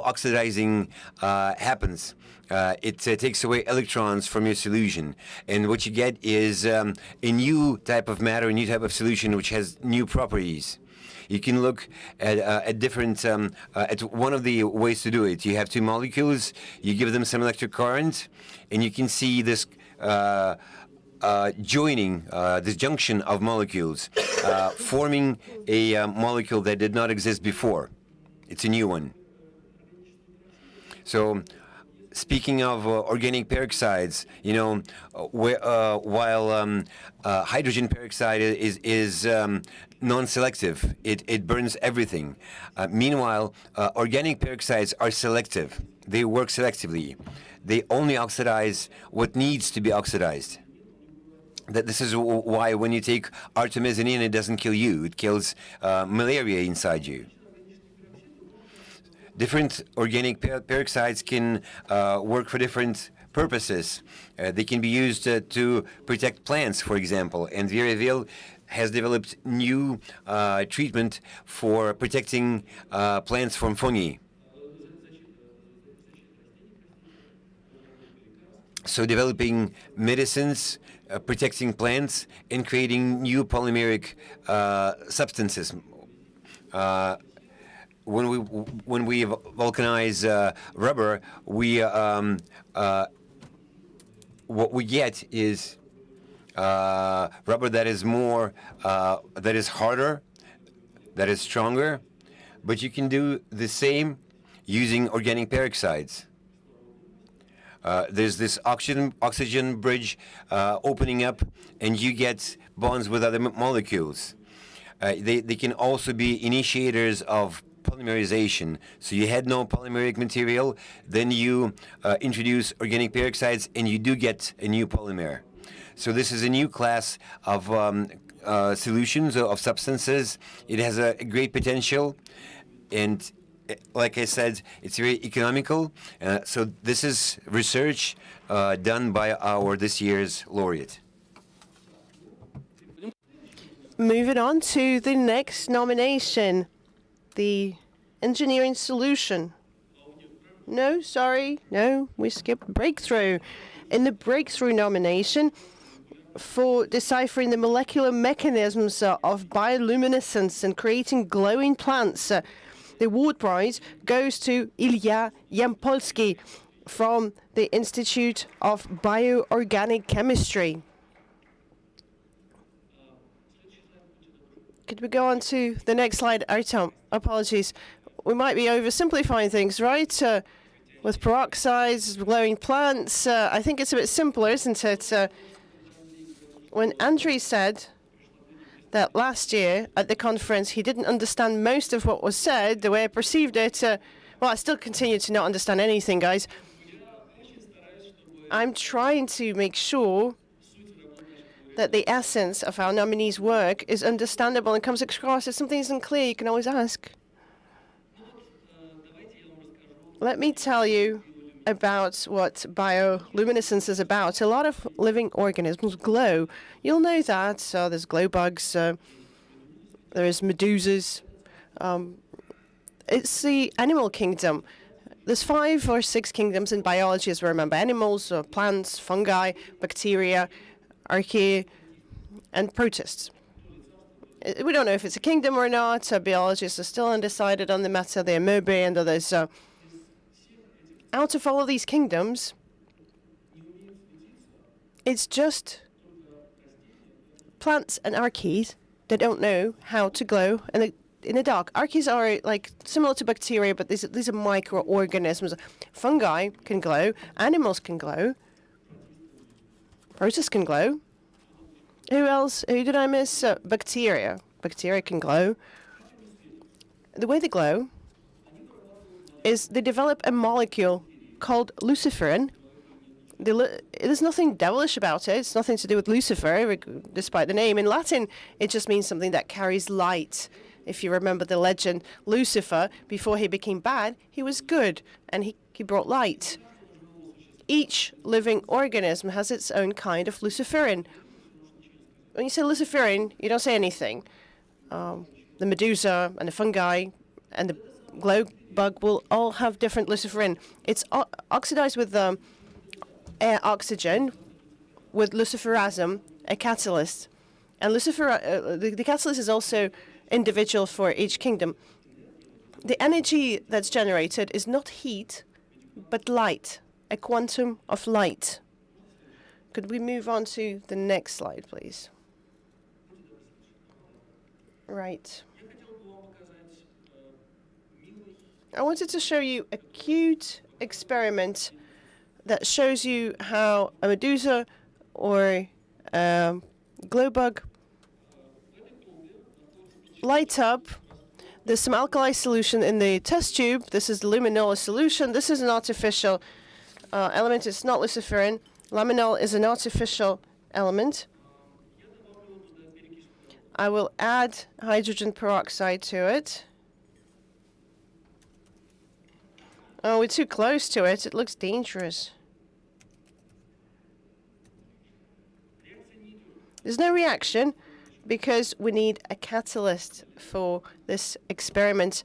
oxidizing happens. It takes away electrons from your solution, and what you get is a new type of matter, a new type of solution which has new properties. You can look at different, at one of the ways to do it. You have two molecules, you give them some electric current, and you can see this joining, this junction of molecules, forming a molecule that did not exist before. It's a new one. So, speaking of organic peroxides, while hydrogen peroxide is non-selective, it burns everything. Meanwhile, organic peroxides are selective. They work selectively. They only oxidize what needs to be oxidized. This is why when you take artemisinin, it doesn't kill you. It kills malaria inside you. Different organic peroxides can work for different purposes. They can be used to protect plants, for example. And VYZOV has developed new treatment for protecting plants from fungi. So developing medicines, protecting plants, and creating new polymeric substances. When we vulcanize rubber, what we get is rubber that is more that is harder, that is stronger, but you can do the same using organic peroxides. There's this oxygen bridge opening up, and you get bonds with other molecules. They can also be initiators of polymerization. So you had no polymeric material, then you introduce organic peroxides, and you do get a new polymer. So this is a new class of solutions, of substances. It has a great potential, and like I said, it's very economical. So this is research done by this year's laureate. Moving on to the next nomination, the engineering solution. No, sorry, no, we skipped breakthrough. In the breakthrough nomination for deciphering the molecular mechanisms of bioluminescence and creating glowing plants, the award prize goes to Ilya Yampolsky from the Institute of Bioorganic Chemistry. Could we go on to the next slide, Artem? Apologies. We might be oversimplifying things, right? With peroxides, glowing plants, I think it's a bit simpler, isn't it? When Andrei said that last year at the conference he didn't understand most of what was said, the way I perceived it, well, I still continue to not understand anything, guys. I'm trying to make sure that the essence of our nominees' work is understandable and comes across. If something isn't clear, you can always ask. Let me tell you about what bioluminescence is about. A lot of living organisms glow. You'll know that. So there's glow bugs, there's medusas. It's the animal kingdom. There's 5 or 6 kingdoms in biology, as we remember. Animals, plants, fungi, bacteria, archaea, and protists. We don't know if it's a kingdom or not. Biologists are still undecided on the matter. The amoebae and others. Out of all of these kingdoms, it's just plants and archaeas that don't know how to glow, and in the dark. Archaeas are like similar to bacteria, but these are microorganisms. Fungi can glow. Animals can glow. Process can glow. Who else? Who did I miss? Bacteria. Bacteria can glow. The way they glow is they develop a molecule called luciferin. There's nothing devilish about it. It's nothing to do with Lucifer, despite the name. In Latin, it just means something that carries light. If you remember the legend, Lucifer, before he became bad, he was good, and he brought light. Each living organism has its own kind of luciferin. When you say luciferin, you don't say anything. The medusa and the fungi and the glow bug will all have different luciferin. It's oxidized with oxygen with luciferasm, a catalyst. And the catalyst is also individual for each kingdom. The energy that's generated is not heat, but light, a quantum of light. Could we move on to the next slide, please? Right. I wanted to show you a cute experiment that shows you how a medusa or glow bug light up. There's some alkali solution in the test tube. This is the luminol solution. This is an artificial element. It's not luciferin. Laminol is an artificial element. I will add hydrogen peroxide to it. Oh, we're too close to it. It looks dangerous. There's no reaction because we need a catalyst for this experiment.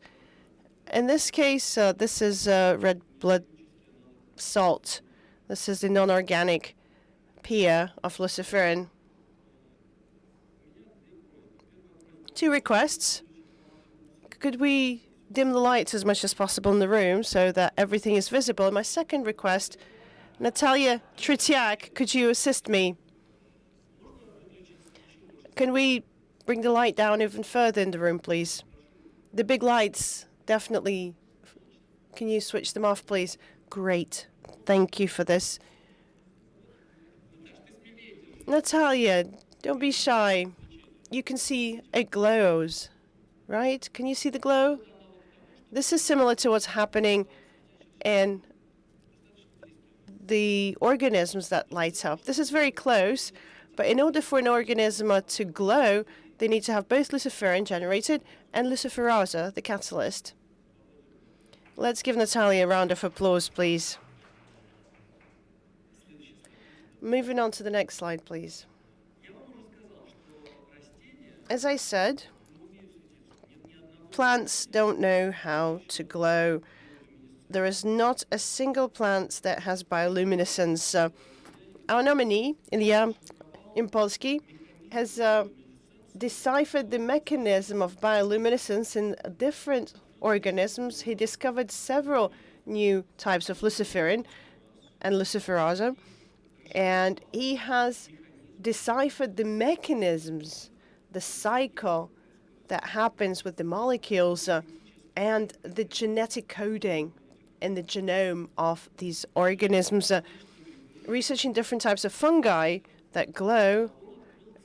In this case, this is red blood salt. This is the non-organic peer of luciferin. 2 requests. Could we dim the lights as much as possible in the room so that everything is visible? And my second request, Natalia Tretiak, could you assist me? Can we bring the light down even further in the room, please? The big lights, definitely. Can you switch them off, please? Great. Thank you for this. Natalia, don't be shy. You can see it glows, right? Can you see the glow? This is similar to what's happening in the organisms that lights up. This is very close, but in order for an organism to glow, they need to have both luciferin generated and luciferase, the catalyst. Let's give Natalia a round of applause, please. Moving on to the next slide, please. As I said, plants don't know how to glow. There is not a single plant that has bioluminescence. Our nominee, Ilya Impolsky, has deciphered the mechanism of bioluminescence in different organisms. He discovered several new types of luciferin and luciferase, and he has deciphered the mechanisms, the cycle that happens with the molecules and the genetic coding in the genome of these organisms. Researching different types of fungi that glow,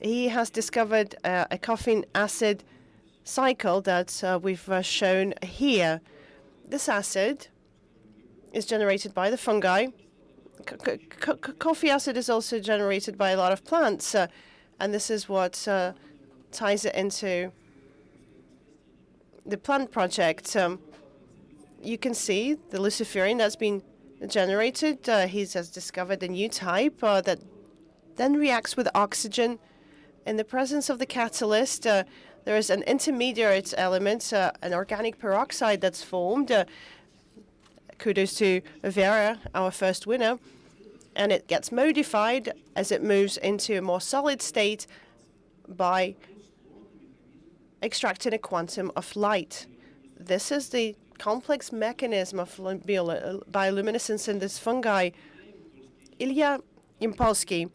he has discovered a caffeine acid cycle that we've shown here. This acid is generated by the fungi. Coffee acid is also generated by a lot of plants, and this is what ties it into the plant project. You can see the luciferin that's been generated. He has discovered a new type that then reacts with oxygen. In the presence of the catalyst, there is an intermediate element, an organic peroxide that's formed. Kudos to Vera, our first winner. And it gets modified as it moves into a more solid state by extracting a quantum of light. This is the complex mechanism of bioluminescence in this fungi. Ilya Impolsky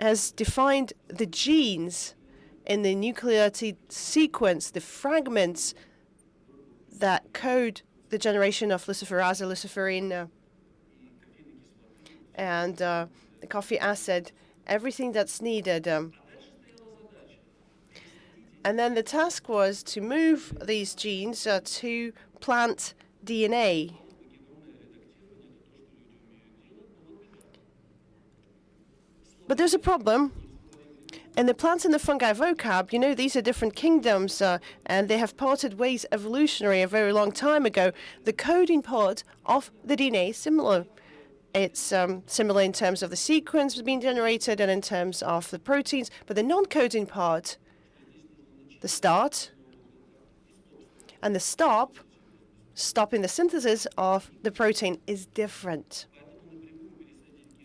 has defined the genes in the nucleotide sequence, the fragments that code the generation of luciferase, luciferin, and the coffee acid, everything that's needed. And then the task was to move these genes to plant DNA. But there's a problem. In the plants and the fungi vocab, you know, these are different kingdoms, and they have parted ways evolutionary a very long time ago. The coding part of the DNA is similar. It's similar in terms of the sequence being generated and in terms of the proteins, but the non-coding part, the start and the stop, stopping the synthesis of the protein, is different.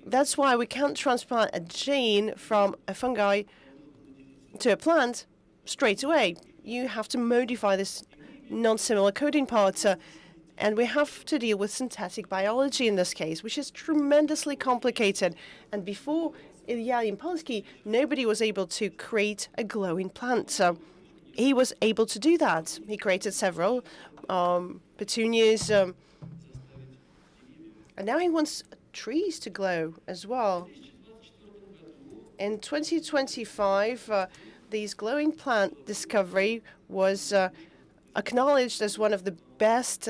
That's why we can't transplant a gene from a fungi to a plant straight away. You have to modify this non-similar coding part, and we have to deal with synthetic biology in this case, which is tremendously complicated. And before Ilya Yampolsky, nobody was able to create a glowing plant. So he was able to do that. He created several petunias, and now he wants trees to glow as well. In 2025, these glowing plant discovery was acknowledged as one of the best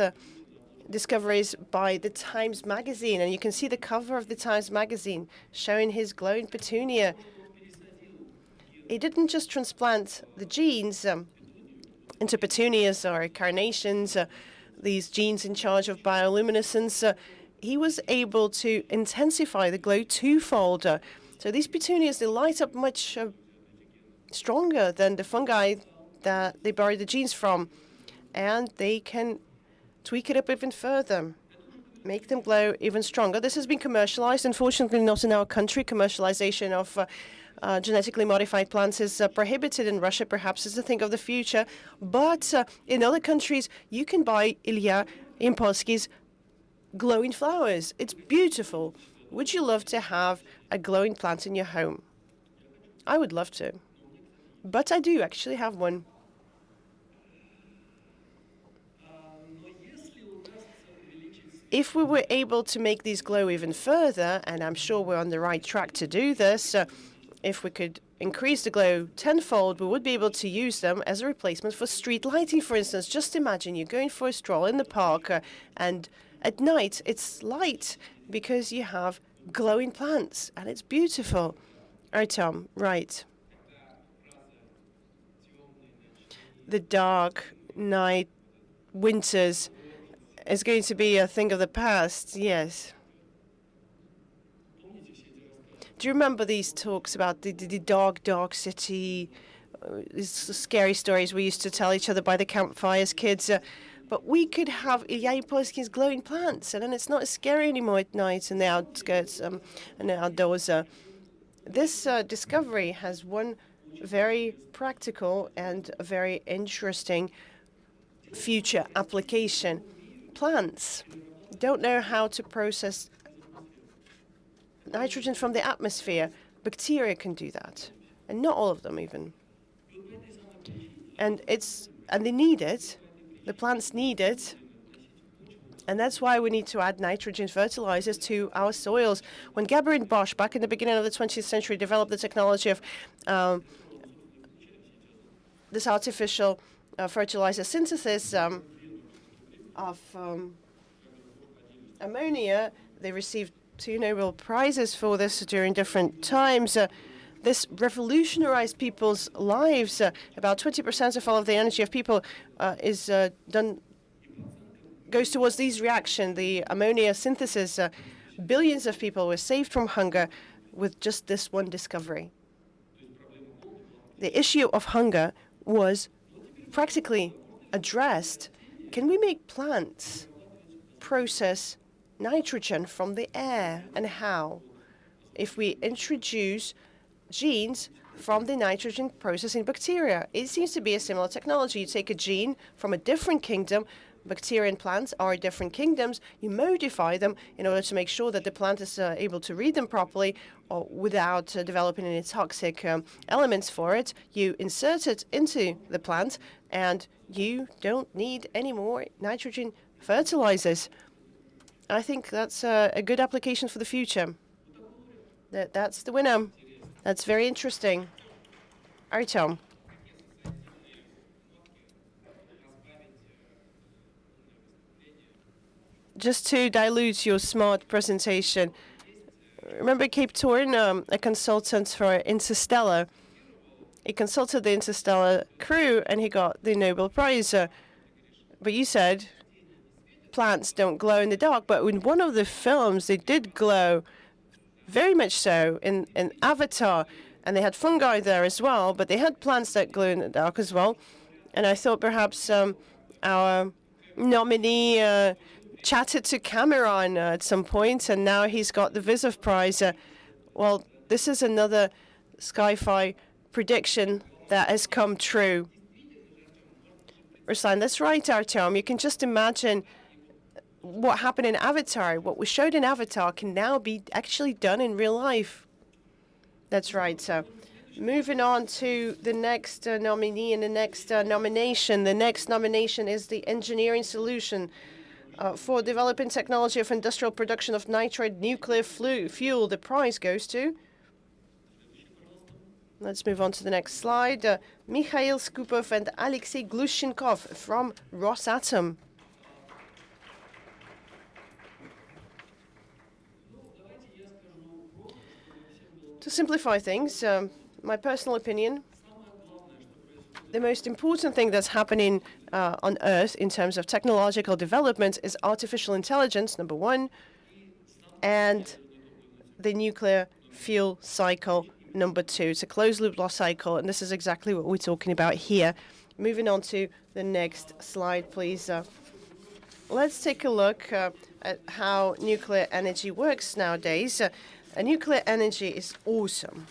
discoveries by the Times magazine, and you can see the cover of the Times magazine showing his glowing petunia. He didn't just transplant the genes into petunias or carnations, these genes in charge of bioluminescence. He was able to intensify the glow twofold. So these petunias, they light up much stronger than the fungi that they borrow the genes from, and they can tweak it up even further, make them glow even stronger. This has been commercialized. Unfortunately, not in our country. Commercialization of genetically modified plants is prohibited in Russia. Perhaps it's a thing of the future. But in other countries, you can buy Ilya Yampolsky's glowing flowers. It's beautiful. Would you love to have a glowing plant in your home? I would love to. But I do actually have one. If we were able to make these glow even further, and I'm sure we're on the right track to do this, if we could increase the glow tenfold, we would be able to use them as a replacement for street lighting, for instance. Just imagine you're going for a stroll in the park, and at night it's light because you have glowing plants, and it's beautiful. Tom, right. The dark night, winters, is going to be a thing of the past, yes. Do you remember these talks about the dark city, these scary stories we used to tell each other by the campfires, kids? But we could have Ilya Yampolsky's glowing plants, and then it's not as scary anymore at night in the outskirts and the outdoors. This discovery has one very practical and a very interesting future application. Plants don't know how to process nitrogen from the atmosphere. Bacteria can do that, and not all of them even. And they need it. The plants need it. And that's why we need to add nitrogen fertilizers to our soils. When Geber and Bosch, back in the beginning of the 20th century, developed the technology of this artificial fertilizer synthesis of ammonia, they received 2 Nobel Prizes for this during different times. This revolutionized people's lives. About 20% of all of the energy of people goes towards these reactions, the ammonia synthesis. Billions of people were saved from hunger with just this one discovery. The issue of hunger was practically addressed. Can we make plants process nitrogen from the air, and how? If we introduce genes from the nitrogen processing bacteria. It seems to be a similar technology. You take a gene from a different kingdom, bacteria and plants are different kingdoms. You modify them in order to make sure that the plant is able to read them properly or without developing any toxic elements for it. You insert it into the plant and you don't need any more nitrogen fertilizers. I think that's a good application for the future. That's the winner. That's very interesting. Artem. Just to dilute your smart presentation, remember Cape Torn, a consultant for Interstellar? He consulted the Interstellar crew and he got the Nobel Prize. But you said plants don't glow in the dark, but in one of the films they did glow, very much so, in Avatar. And they had fungi there as well, but they had plants that glow in the dark as well. And I thought perhaps our nominee chatted to Cameron at some point, and now he's got the VYZOV Prize. Well, this is another sci-fi prediction that has come true. Ruslan, that's right, Artyom. You can just imagine what happened in Avatar. What we showed in Avatar can now be actually done in real life. That's right. So, moving on to the next nominee and the next nomination. The next nomination is the engineering solution for developing technology of industrial production of nitride nuclear fuel. The prize goes to... Let's move on to the next slide. Mikhail Skupov and Alexei Glushenkov from Rosatom. To simplify things, my personal opinion, the most important thing that's happening on Earth in terms of technological development is artificial intelligence, number one, and the nuclear fuel cycle, number two. It's a closed-loop loss cycle, and this is exactly what we're talking about here. Moving on to the next slide, please. Let's take a look at how nuclear energy works nowadays. Nuclear energy is awesome.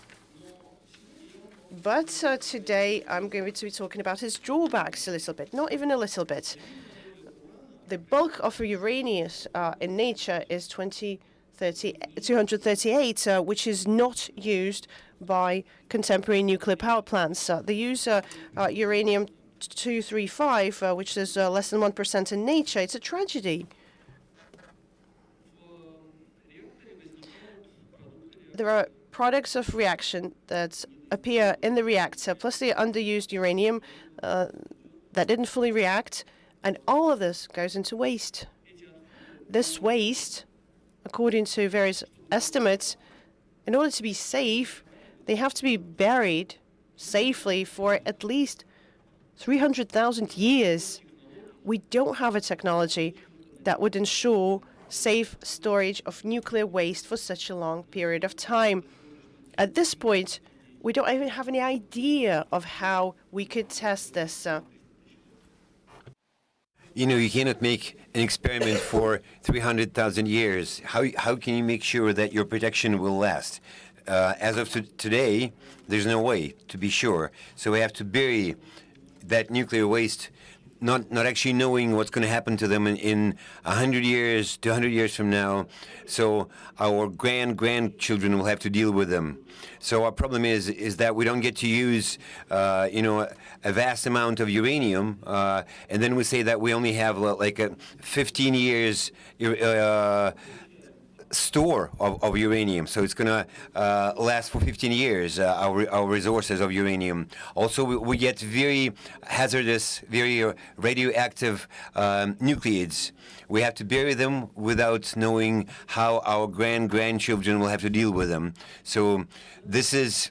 But today I'm going to be talking about its drawbacks a little bit, not even a little bit. The bulk of uranium in nature is 238, which is not used by contemporary nuclear power plants. They use uranium-235, which is less than 1% in nature. It's a tragedy. There are products of reaction that appear in the reactor, plus the underused uranium that didn't fully react, and all of this goes into waste. This waste, according to various estimates, in order to be safe, they have to be buried safely for at least 300,000 years. We don't have a technology that would ensure safe storage of nuclear waste for such a long period of time. At this point, we don't even have any idea of how we could test this. You know, you cannot make an experiment for 300,000 years. How can you make sure that your protection will last? As of today, there's no way to be sure. So we have to bury that nuclear waste, not actually knowing what's going to happen to them in 100 years, 200 years from now. So our grandchildren will have to deal with them. So our problem is that we don't get to use, a vast amount of uranium, and then we say that we only have like a 15 years store of uranium, so it's going to last for 15 years, our resources of uranium. Also, we get very hazardous, very radioactive nucleids. We have to bury them without knowing how our grandchildren will have to deal with them. So this is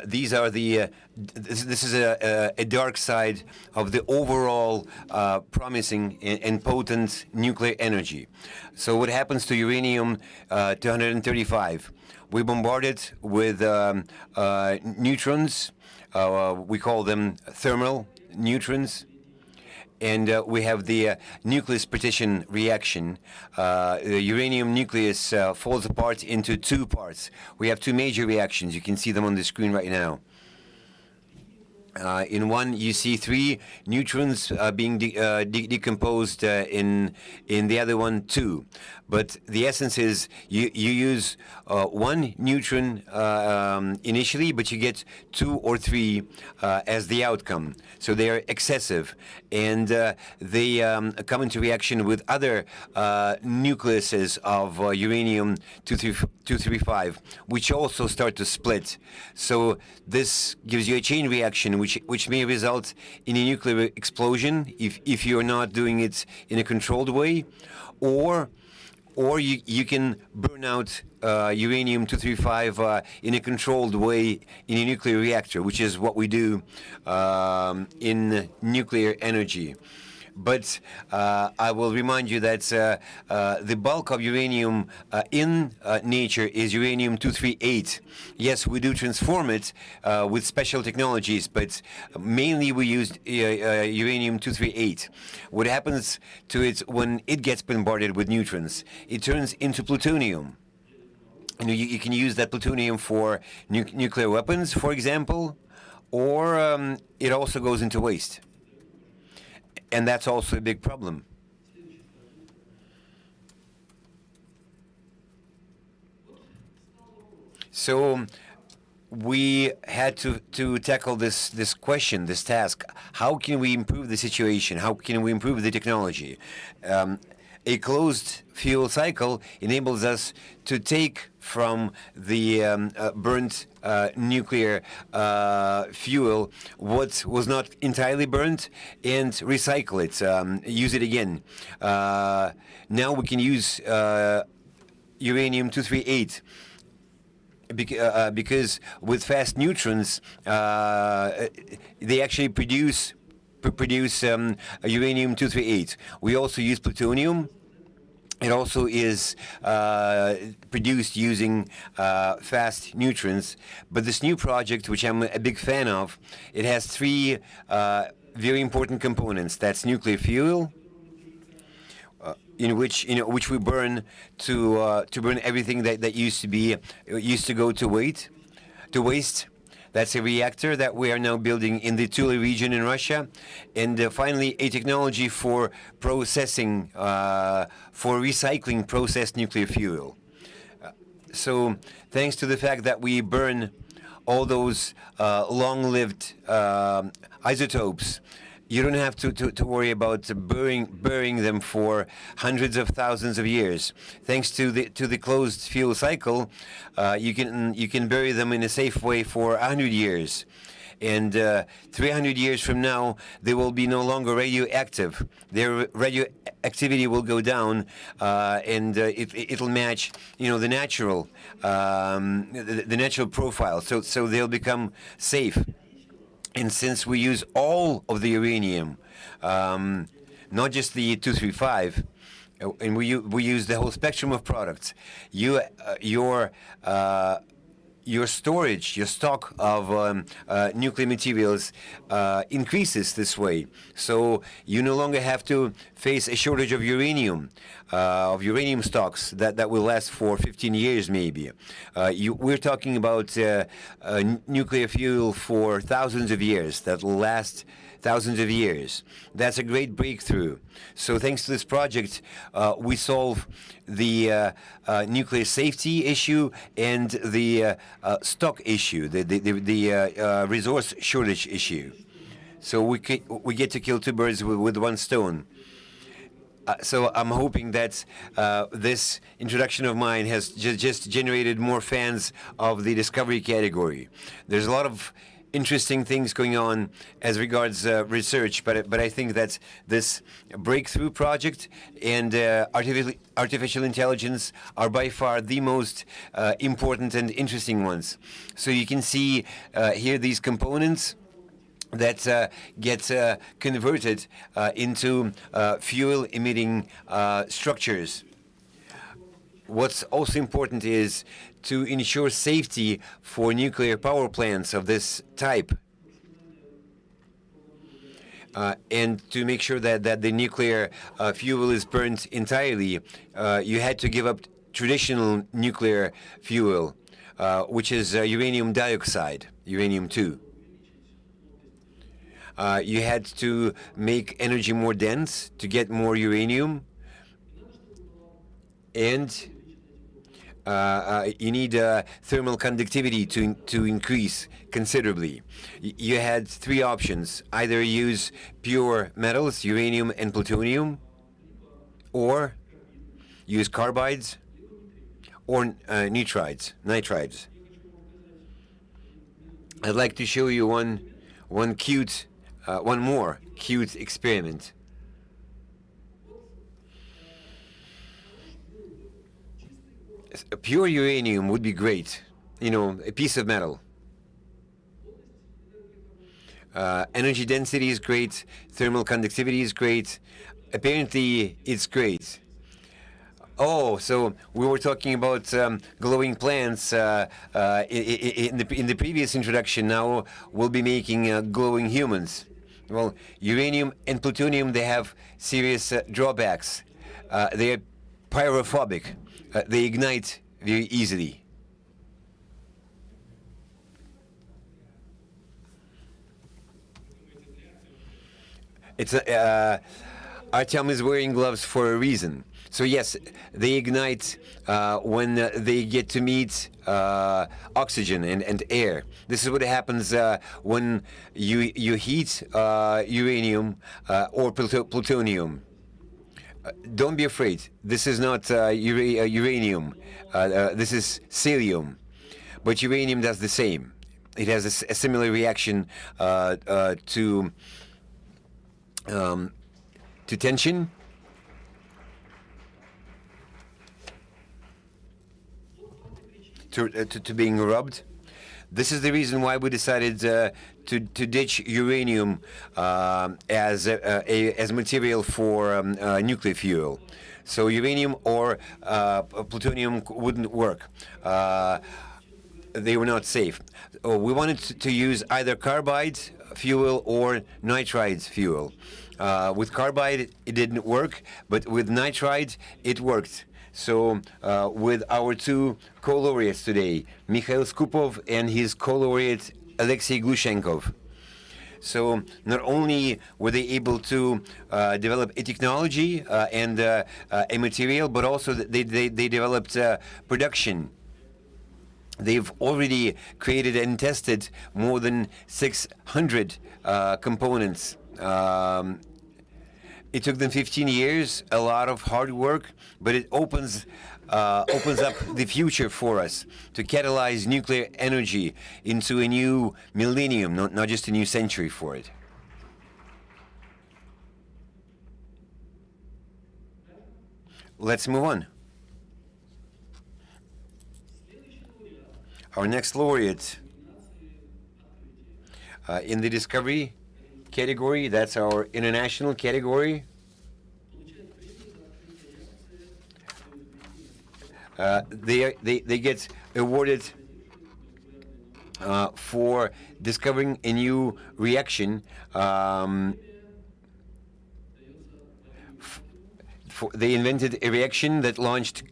these are the this is a dark side of the overall promising and potent nuclear energy. So what happens to uranium-235? We bombard it with neutrons. We call them thermal neutrons. And we have the nucleus partition reaction. The uranium nucleus falls apart into two parts. We have two major reactions. You can see them on the screen right now. In one, you see three neutrons being decomposed. In the other one, two. But the essence is you use one neutron initially, but you get two or three as the outcome. So they are excessive, and they come into reaction with other nucleuses of uranium-235, which also start to split. So this gives you a chain reaction, which may result in a nuclear explosion if you're not doing it in a controlled way, or you can burn out uranium-235 in a controlled way in a nuclear reactor, which is what we do in nuclear energy. But I will remind you that the bulk of uranium in nature is uranium-238. Yes, we do transform it with special technologies, but mainly we use uranium-238. What happens to it when it gets bombarded with neutrons? It turns into plutonium. And you can use that plutonium for nuclear weapons, for example, or it also goes into waste. And that's also a big problem. So we had to tackle this question, this task. How can we improve the situation? How can we improve the technology? A closed fuel cycle enables us to take from the burnt nuclear fuel what was not entirely burnt and recycle it, use it again. Now we can use uranium-238 because with fast neutrons, they actually produce uranium-238. We also use plutonium. It also is produced using fast neutrons. But this new project, which I'm a big fan of, it has three very important components. That's nuclear fuel, in which we burn to burn everything that used to go to waste. That's a reactor that we are now building in the Tula region in Russia. And finally, a technology for processing, for recycling processed nuclear fuel. So thanks to the fact that we burn all those long-lived isotopes, you don't have to worry about burying them for hundreds of thousands of years. Thanks to the closed fuel cycle, you can bury them in a safe way for 100 years. And 300 years from now, they will be no longer radioactive. Their radioactivity will go down, and it'll match, the natural profile. So they'll become safe. And since we use all of the uranium, not just the 235, and we use the whole spectrum of products, your storage, your stock of nuclear materials increases this way. So you no longer have to face a shortage of uranium stocks that will last for 15 years maybe. We're talking about nuclear fuel for thousands of years that will last thousands of years. That's a great breakthrough. So thanks to this project, we solve the nuclear safety issue and the stock issue, the resource shortage issue. So we get to kill two birds with one stone. So I'm hoping that this introduction of mine has just generated more fans of the discovery category. There's a lot of interesting things going on as regards research, but I think that this breakthrough project and artificial intelligence are by far the most important and interesting ones. So you can see here these components that get converted into fuel-emitting structures. What's also important is to ensure safety for nuclear power plants of this type, and to make sure that the nuclear fuel is burnt entirely. You had to give up traditional nuclear fuel, which is uranium dioxide, uranium-2. You had to make energy more dense to get more uranium, and you need thermal conductivity to increase considerably. You had three options: either use pure metals, uranium and plutonium, or use carbides or nitrides. I'd like to show you one more cute experiment. A pure uranium would be great, a piece of metal. Energy density is great, thermal conductivity is great. Apparently, it's great. Oh, so we were talking about glowing plants in the previous introduction. Now we'll be making glowing humans. Well, uranium and plutonium, they have serious drawbacks. They are pyrophobic. They ignite very easily. It's Artyom is wearing gloves for a reason. So yes, they ignite when they get to meet oxygen and air. This is what happens when you heat uranium or plutonium. Don't be afraid. This is not uranium. This is cerium. But uranium does the same. It has a similar reaction to tension. To being rubbed. This is the reason why we decided to ditch uranium as material for nuclear fuel. So uranium or plutonium wouldn't work. They were not safe. We wanted to use either carbide fuel or nitride fuel. With carbide, it didn't work, but with nitride, it worked. So with our two co-laureates today, Mikhail Skupov and his co-laureate Alexei Glushenkov. So not only were they able to develop a technology and a material, but also they developed production. They've already created and tested more than 600 components. It took them 15 years, a lot of hard work, but it opens up the future for us to catalyze nuclear energy into a new millennium, not just a new century for it. Let's move on. Our next laureate in the discovery category, that's our international category. They get awarded for discovering a new reaction. They invented a reaction that launched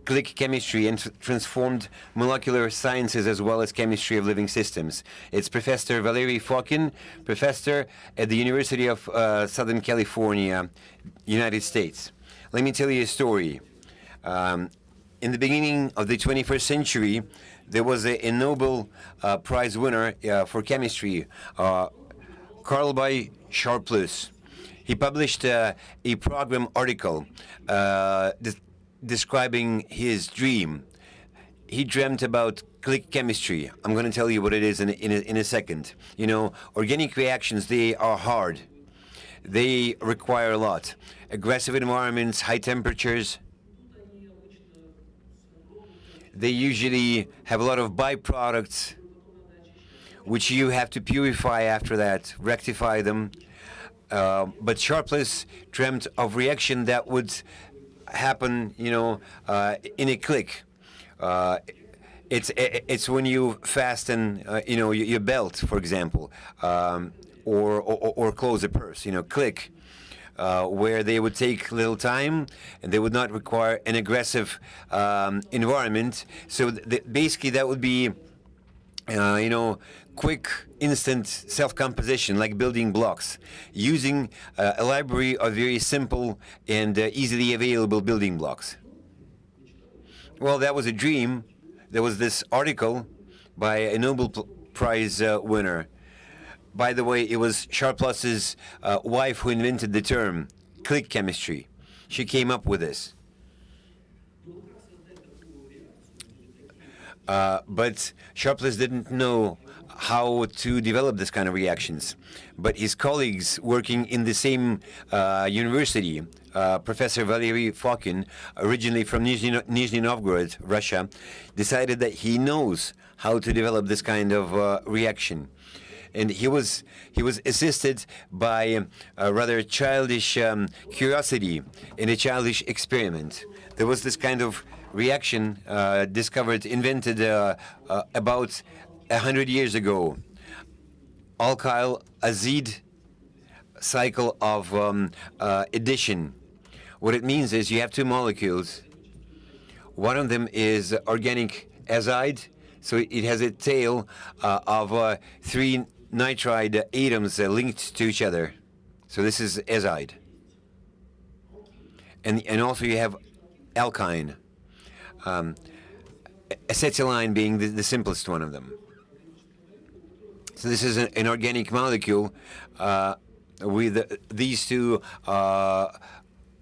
click chemistry and transformed molecular sciences as well as chemistry of living systems. It's Professor Valery Fokin, professor at the University of Southern California, United States. Let me tell you a story. In the beginning of the 21st century, there was a Nobel Prize winner for chemistry, Carl by Sharpless. He published a program article describing his dream. He dreamt about click chemistry. I'm going to tell you what it is in a second. You know, organic reactions, they are hard. They require a lot. Aggressive environments, high temperatures. They usually have a lot of byproducts, which you have to purify after that, rectify them. But Sharpless dreamt of reaction that would happen, you know, in a click. It's when you fasten, you know, your belt, for example, or close a purse, you know, click, where they would take little time and they would not require an aggressive environment. So basically, that would be, you know, quick, instant self-composition, like building blocks, using a library of very simple and easily available building blocks. Well, that was a dream. There was this article by a Nobel Prize winner. By the way, it was Sharpless's wife who invented the term click chemistry. She came up with this. But Sharpless didn't know how to develop this kind of reactions. But his colleagues working in the same university, Professor Valery Fokin, originally from Nizhny Novgorod, Russia, decided that he knows how to develop this kind of reaction. And he was assisted by a rather childish curiosity in a childish experiment. There was this kind of reaction invented about 100 years ago. Alkyl azide cycle of addition. What it means is you have two molecules. One of them is organic azide, so it has a tail of three nitride atoms linked to each other. So this is azide. And also you have alkyne. Acetylene being the simplest one of them. So this is an organic molecule with these two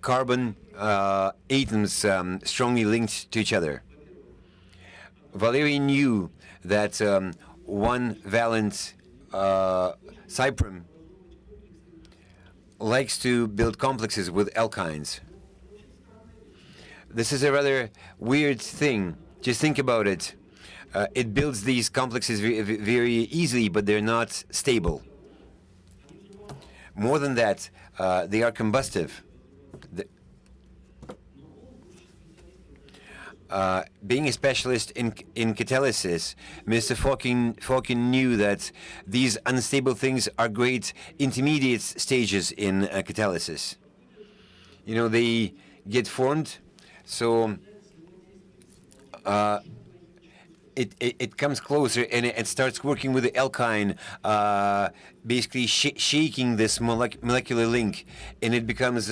carbon atoms strongly linked to each other. Valery knew that one valent cyprum likes to build complexes with alkynes. This is a rather weird thing. Just think about it. It builds these complexes very easily, but they're not stable. More than that, they are combustive. Being a specialist in catalysis, Mr. Fokin knew that these unstable things are great intermediate stages in catalysis. You know, they get formed, so it comes closer and it starts working with the alkyne, basically shaking this molecular link, and it becomes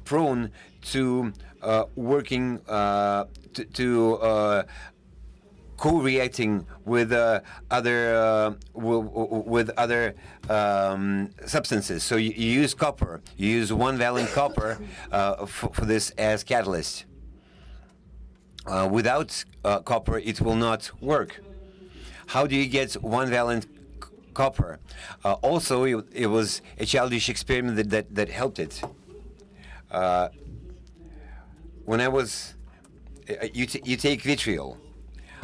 prone to working to co-reacting with other substances. So you use copper. You use one valent copper for this as catalyst. Without copper, it will not work. How do you get one valent copper? Also, it was a childish experiment that helped it. When I was, you take vitriol.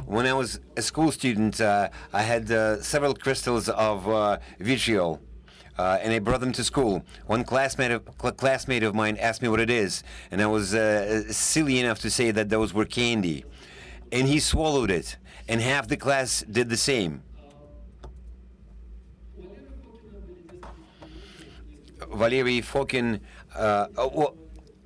When I was a school student, I had several crystals of vitriol, and I brought them to school. One classmate of mine asked me what it is, and I was silly enough to say that those were candy. And he swallowed it, and half the class did the same. Valery Fokin,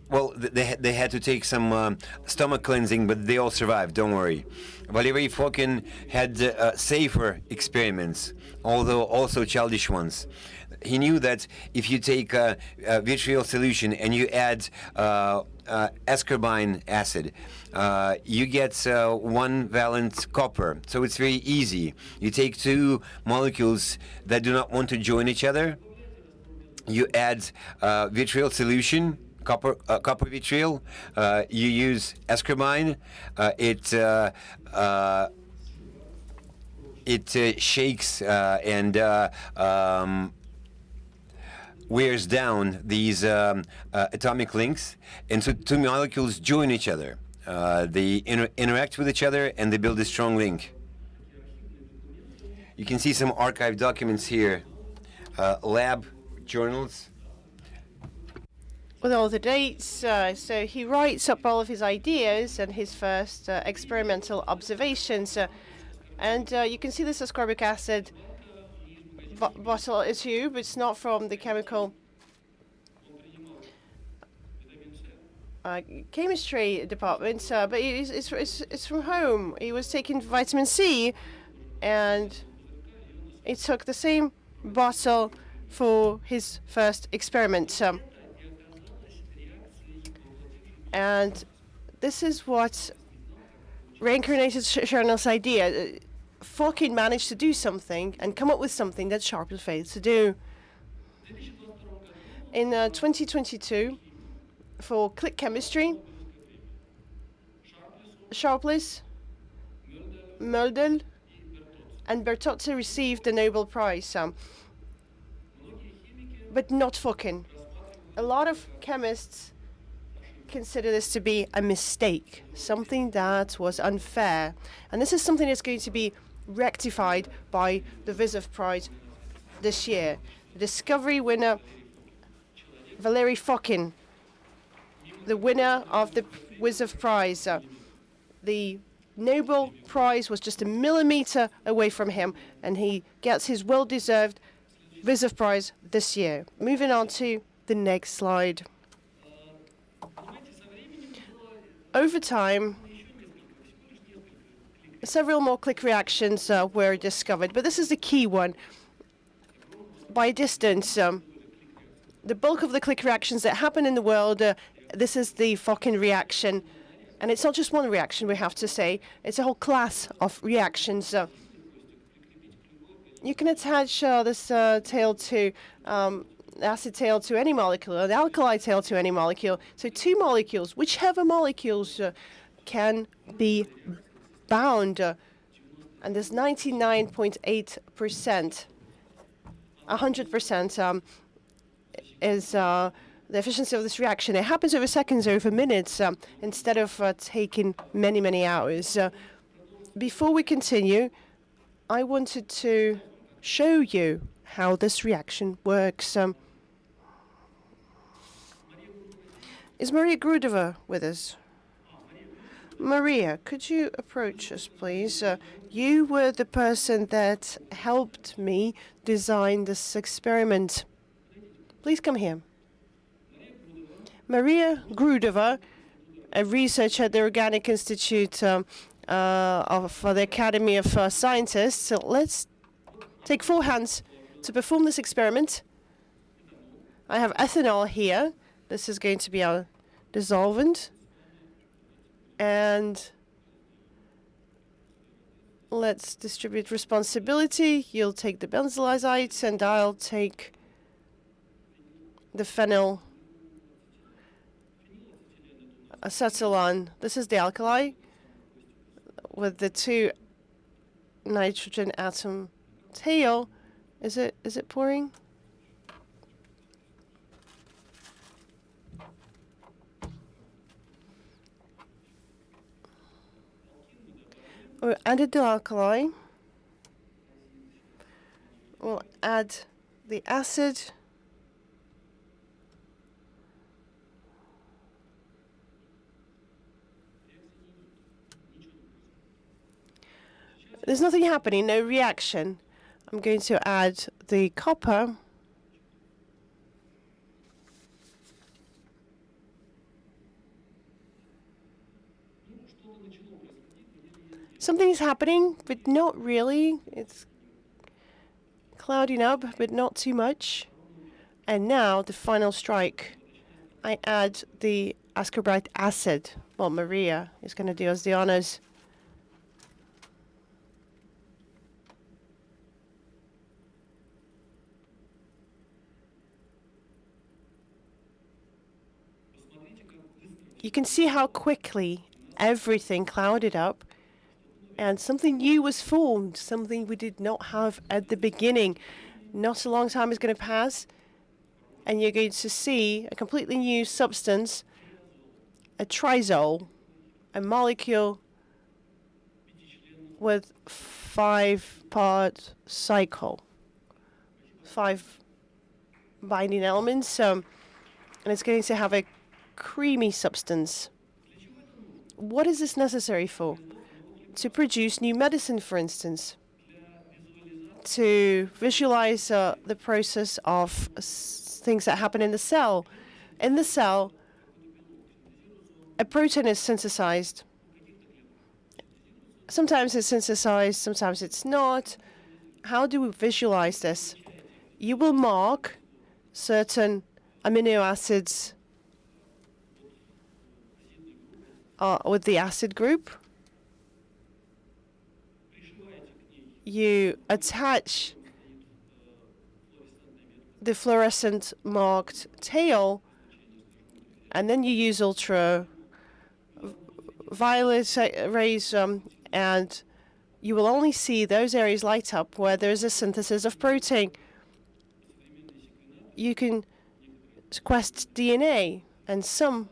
well, they had to take some stomach cleansing, but they all survived, don't worry. Valery Fokin had safer experiments, although also childish ones. He knew that if you take a vitriol solution and you add ascorbine acid, you get one valent copper. So it's very easy. You take two molecules that do not want to join each other, you add vitriol solution, copper vitriol, you use ascorbine, it shakes and wears down these atomic links, and so two molecules join each other. They interact with each other and they build a strong link. You can see some archive documents here, lab journals. With all the dates, so he writes up all of his ideas and his first experimental observations. And you can see this ascorbic acid bottle tube. It's not from the chemical chemistry department, but it's from home. He was taking vitamin C and he took the same bottle for his first experiment. And this is what reincarnated Cheryl's idea. Fucking managed to do something and come up with something that Sharpless failed to do. In 2022, for click chemistry, Sharpless, Möldel, and Bertozzi received the Nobel Prize. But not fucking. A lot of chemists consider this to be a mistake, something that was unfair. And this is something that's going to be rectified by the VYZOV Prize this year. The discovery winner, Valery Fokin, the winner of the VYZOV Prize. The Nobel Prize was just a millimeter away from him, and he gets his well-deserved VYZOV Prize this year. Moving on to the next slide. Over time, several more click reactions were discovered, but this is the key one. By distance, the bulk of the click reactions that happen in the world, this is the Fokin reaction. And it's not just one reaction, we have to say. It's a whole class of reactions. You can attach this tail to acid tail to any molecule, an alkali tail to any molecule. So two molecules, whichever molecules can be bound. And there's 99.8%. 100% is the efficiency of this reaction. It happens over seconds, over minutes, instead of taking many, many hours. Before we continue, I wanted to show you how this reaction works. Is Maria Grudova with us? Maria, could you approach us, please? You were the person that helped me design this experiment. Please come here. Maria Grudova, a researcher at the Organic Institute of the Academy of Scientists. So let's take 4 hands to perform this experiment. I have ethanol here. This is going to be our dissolvent. And let's distribute responsibility. You'll take the benzylizides, and I'll take the phenyl acetylene. This is the alkali with the 2 nitrogen atom tail. Is it pouring? We added the alkali. We'll add the acid. There's nothing happening, no reaction. I'm going to add the copper. Something's happening, but not really. It's clouding up, but not too much. And now, the final strike. I add the ascorbic acid. Well, Maria is going to do us the honors. You can see how quickly everything clouded up and something new was formed, something we did not have at the beginning. Not a long time is going to pass, and you're going to see a completely new substance, a trizole, a molecule with 5-part cycle, 5 binding elements, and it's going to have a creamy substance. What is this necessary for? To produce new medicine, for instance. To visualize the process of things that happen in the cell. In the cell, a protein is synthesized. Sometimes it's synthesized, sometimes it's not. How do we visualize this? You will mark certain amino acids with the acid group. You attach the fluorescent marked tail, and then you use ultraviolet rays, and you will only see those areas light up where there's a synthesis of protein. You can sequester DNA, and some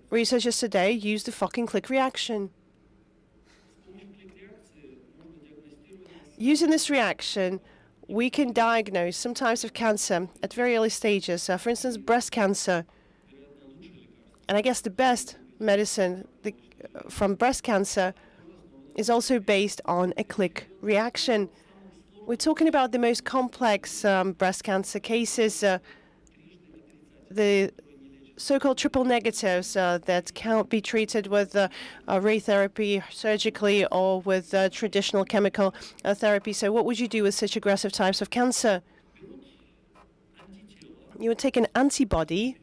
researchers today use the fucking click reaction. Using this reaction, we can diagnose some types of cancer at very early stages. For instance, breast cancer. And I guess the best medicine from breast cancer is also based on a click reaction. We're talking about the most complex breast cancer cases, the so-called triple negatives that can't be treated with radiotherapy surgically or with traditional chemical therapy. So what would you do with such aggressive types of cancer? You would take an antibody,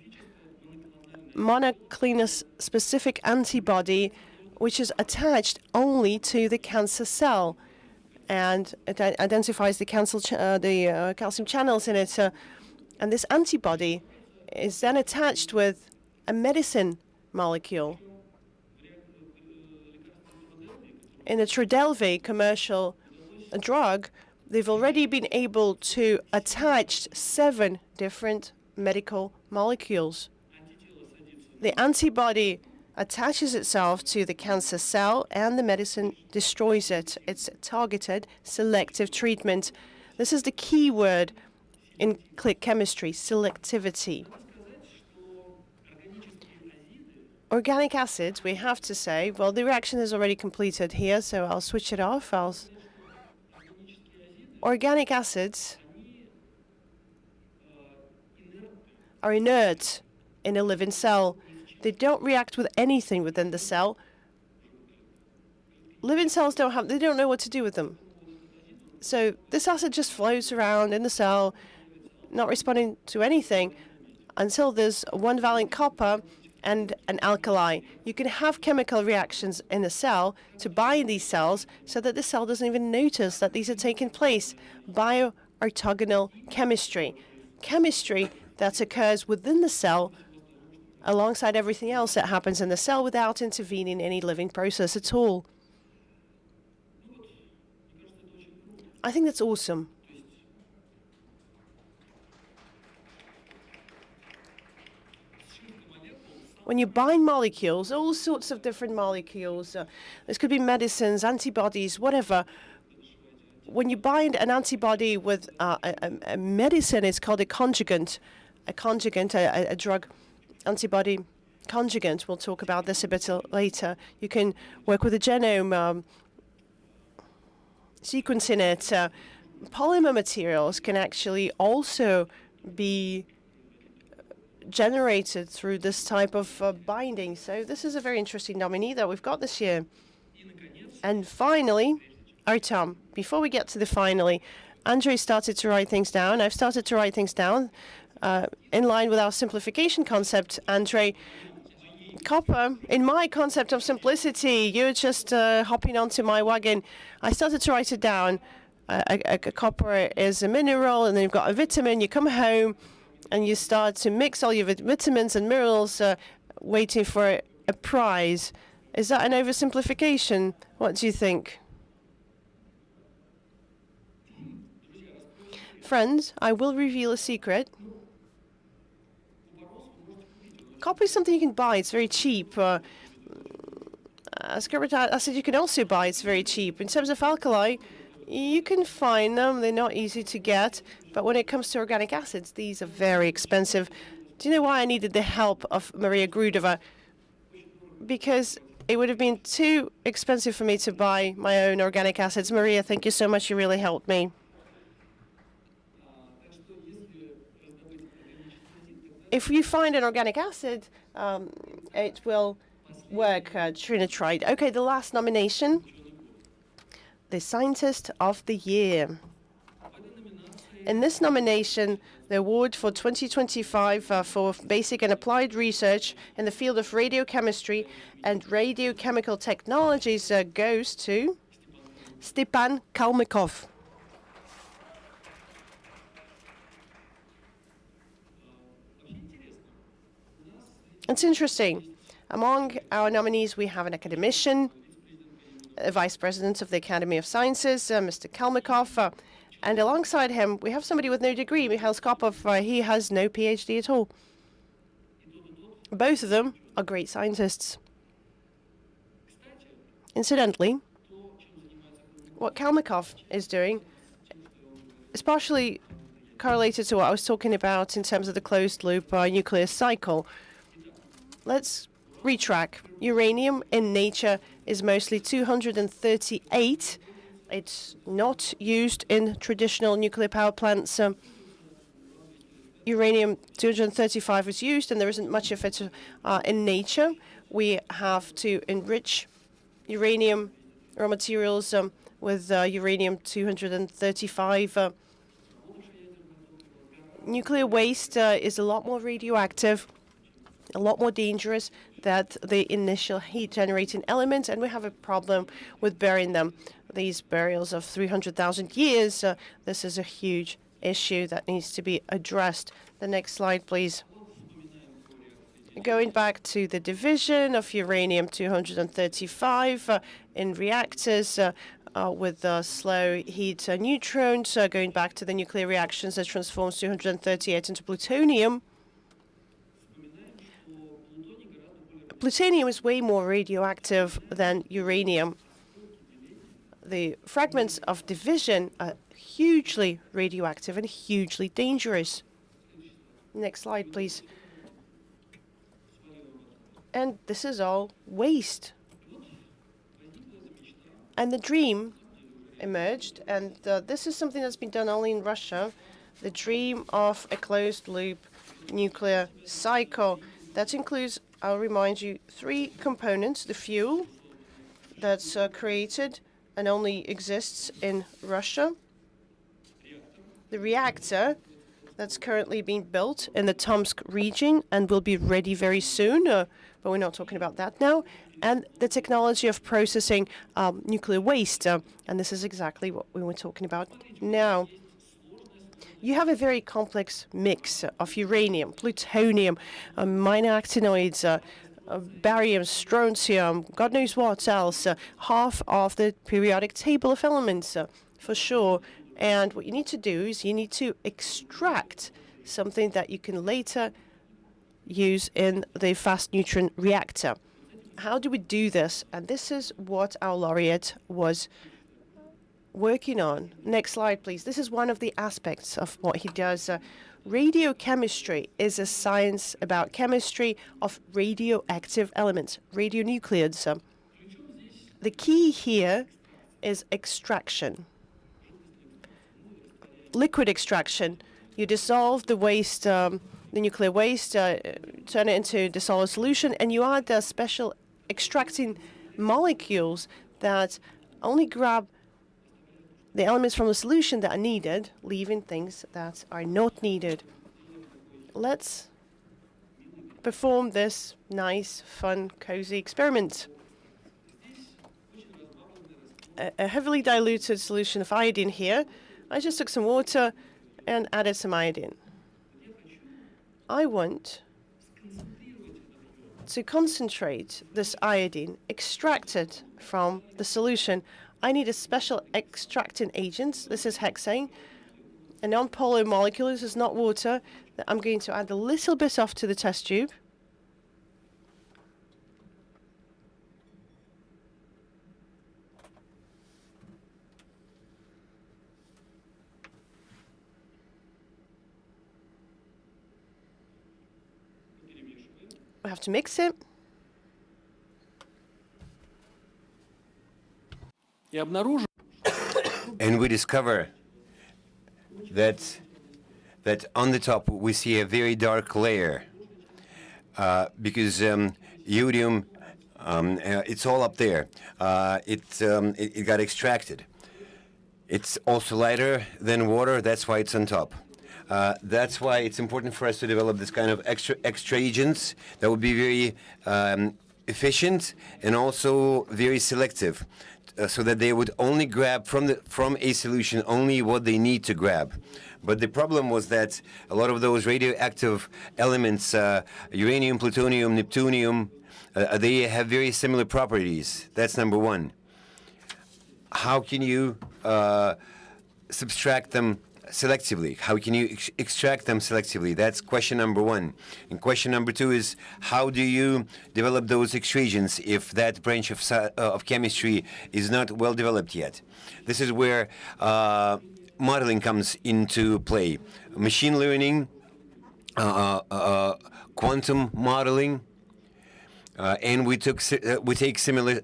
monoclonal specific antibody, which is attached only to the cancer cell, and it identifies the calcium channels in it. And this antibody is then attached with a medicine molecule. In the Trodelvy commercial drug, they've already been able to attach 7 different medical molecules. The antibody attaches itself to the cancer cell, and the medicine destroys it. It's targeted, selective treatment. This is the key word in click chemistry: selectivity. Organic acids, we have to say, well, the reaction is already completed here, so I'll switch it off. Organic acids are inert in a living cell. They don't react with anything within the cell. Living cells they don't know what to do with them. So this acid just floats around in the cell, not responding to anything until there's one valent copper and an alkali. You can have chemical reactions in the cell to bind these cells so that the cell doesn't even notice that these are taking place. Bioorthogonal chemistry. Chemistry that occurs within the cell alongside everything else that happens in the cell without intervening in any living process at all. I think that's awesome. When you bind molecules, all sorts of different molecules, this could be medicines, antibodies, whatever. When you bind an antibody with a medicine, it's called a conjugant. A drug antibody conjugant. We'll talk about this a bit later. You can work with the genome, sequencing it. Polymer materials can actually also be generated through this type of binding. So this is a very interesting nominee that we've got this year. And finally, Artem, before we get to the finally, Andrei started to write things down. I've started to write things down in line with our simplification concept. Andrei, copper, in my concept of simplicity, you're just hopping onto my wagon. I started to write it down. A copper is a mineral, and then you've got a vitamin. You come home and you start to mix all your vitamins and minerals, waiting for a prize. Is that an oversimplification? What do you think? Friends, I will reveal a secret. Copper is something you can buy. It's very cheap. Ascorbic acid you can also buy. It's very cheap. In terms of alkali, you can find them. They're not easy to get. But when it comes to organic acids, these are very expensive. Do you know why I needed the help of Maria Grudova? Because it would have been too expensive for me to buy my own organic acids. Maria, thank you so much. You really helped me. If you find an organic acid, it will work, Trina tried. Okay, the last nomination, the Scientist of the Year. In this nomination, the award for 2025 for basic and applied research in the field of radiochemistry and radiochemical technologies goes to Stepan Kalmykov. It's interesting. Among our nominees, we have an academician, a vice president of the Academy of Sciences, Mr. Kalmykov, and alongside him, we have somebody with no degree, Mikhail Skopov. He has no PhD at all. Both of them are great scientists. Incidentally, what Kalmykov is doing is partially correlated to what I was talking about in terms of the closed-loop nuclear cycle. Let's retrack. Uranium in nature is mostly 238. It's not used in traditional nuclear power plants. Uranium-235 is used, and there isn't much of it in nature. We have to enrich uranium raw materials with uranium-235. Nuclear waste is a lot more radioactive, a lot more dangerous than the initial heat-generating elements, and we have a problem with burying them. These burials of 300,000 years, this is a huge issue that needs to be addressed. The next slide, please. Going back to the division of uranium-235 in reactors with slow heat neutrons, going back to the nuclear reactions that transforms 238 into plutonium. Plutonium is way more radioactive than uranium. The fragments of division are hugely radioactive and hugely dangerous. Next slide, please. And this is all waste. And the dream emerged, and this is something that's been done only in Russia, the dream of a closed-loop nuclear cycle. That includes, I'll remind you, 3 components: the fuel that's created and only exists in Russia, the reactor that's currently being built in the Tomsk region and will be ready very soon, but we're not talking about that now, and the technology of processing nuclear waste, and this is exactly what we were talking about now. You have a very complex mix of uranium, plutonium, minor actinoids, barium, strontium, God knows what else, half of the periodic table of elements, for sure. And what you need to do is you need to extract something that you can later use in the fast neutron reactor. How do we do this? And this is what our laureate was working on. Next slide, please. This is one of the aspects of what he does. Radiochemistry is a science about chemistry of radioactive elements, radionuclides. The key here is extraction. Liquid extraction. You dissolve the waste, the nuclear waste, turn it into dissolved solution, and you add special extracting molecules that only grab the elements from the solution that are needed, leaving things that are not needed. Let's perform this nice, fun, cozy experiment. A heavily diluted solution of iodine here. I just took some water and added some iodine. I want to concentrate this iodine, extract it from the solution. I need a special extracting agent. This is hexane, a non-polar molecule. This is not water. That I'm going to add a little bit off to the test tube. We have to mix it. And we discover that on the top we see a very dark layer because iodium It's all up there. It got extracted. It's also lighter than water. That's why it's on top. That's why it's important for us to develop this kind of extra agents that would be very efficient and also very selective, so that they would only grab from a solution only what they need to grab. But the problem was that a lot of those radioactive elements, uranium, plutonium, neptunium, they have very similar properties. That's number one. How can you subtract them selectively? How can you extract them selectively? That's question number one. And question number two is, how do you develop those extrusions if that branch of chemistry is not well developed yet? This is where modeling comes into play. Machine learning, quantum modeling, and we take similar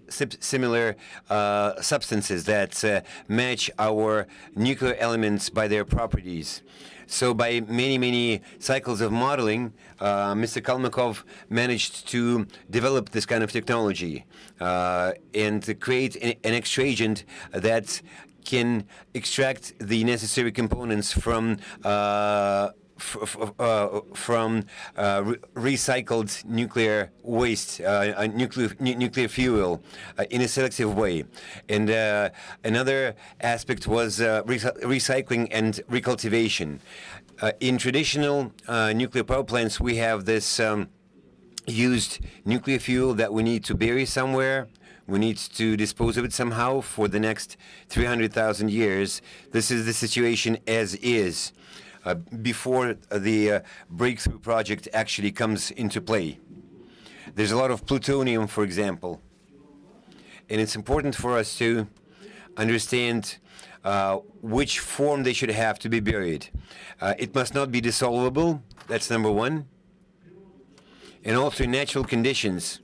substances that match our nuclear elements by their properties. So by many cycles of modeling, Mr. Kalmykov managed to develop this kind of technology and to create an extragent that can extract the necessary components from recycled nuclear waste, nuclear fuel, in a selective way. And another aspect was recycling and recultivation. In traditional nuclear power plants, we have this used nuclear fuel that we need to bury somewhere. We need to dispose of it somehow for the next 300,000 years. This is the situation as is. Before the breakthrough project actually comes into play. There's a lot of plutonium, for example, and it's important for us to understand which form they should have to be buried. It must not be dissolvable, that's number one, and also in natural conditions.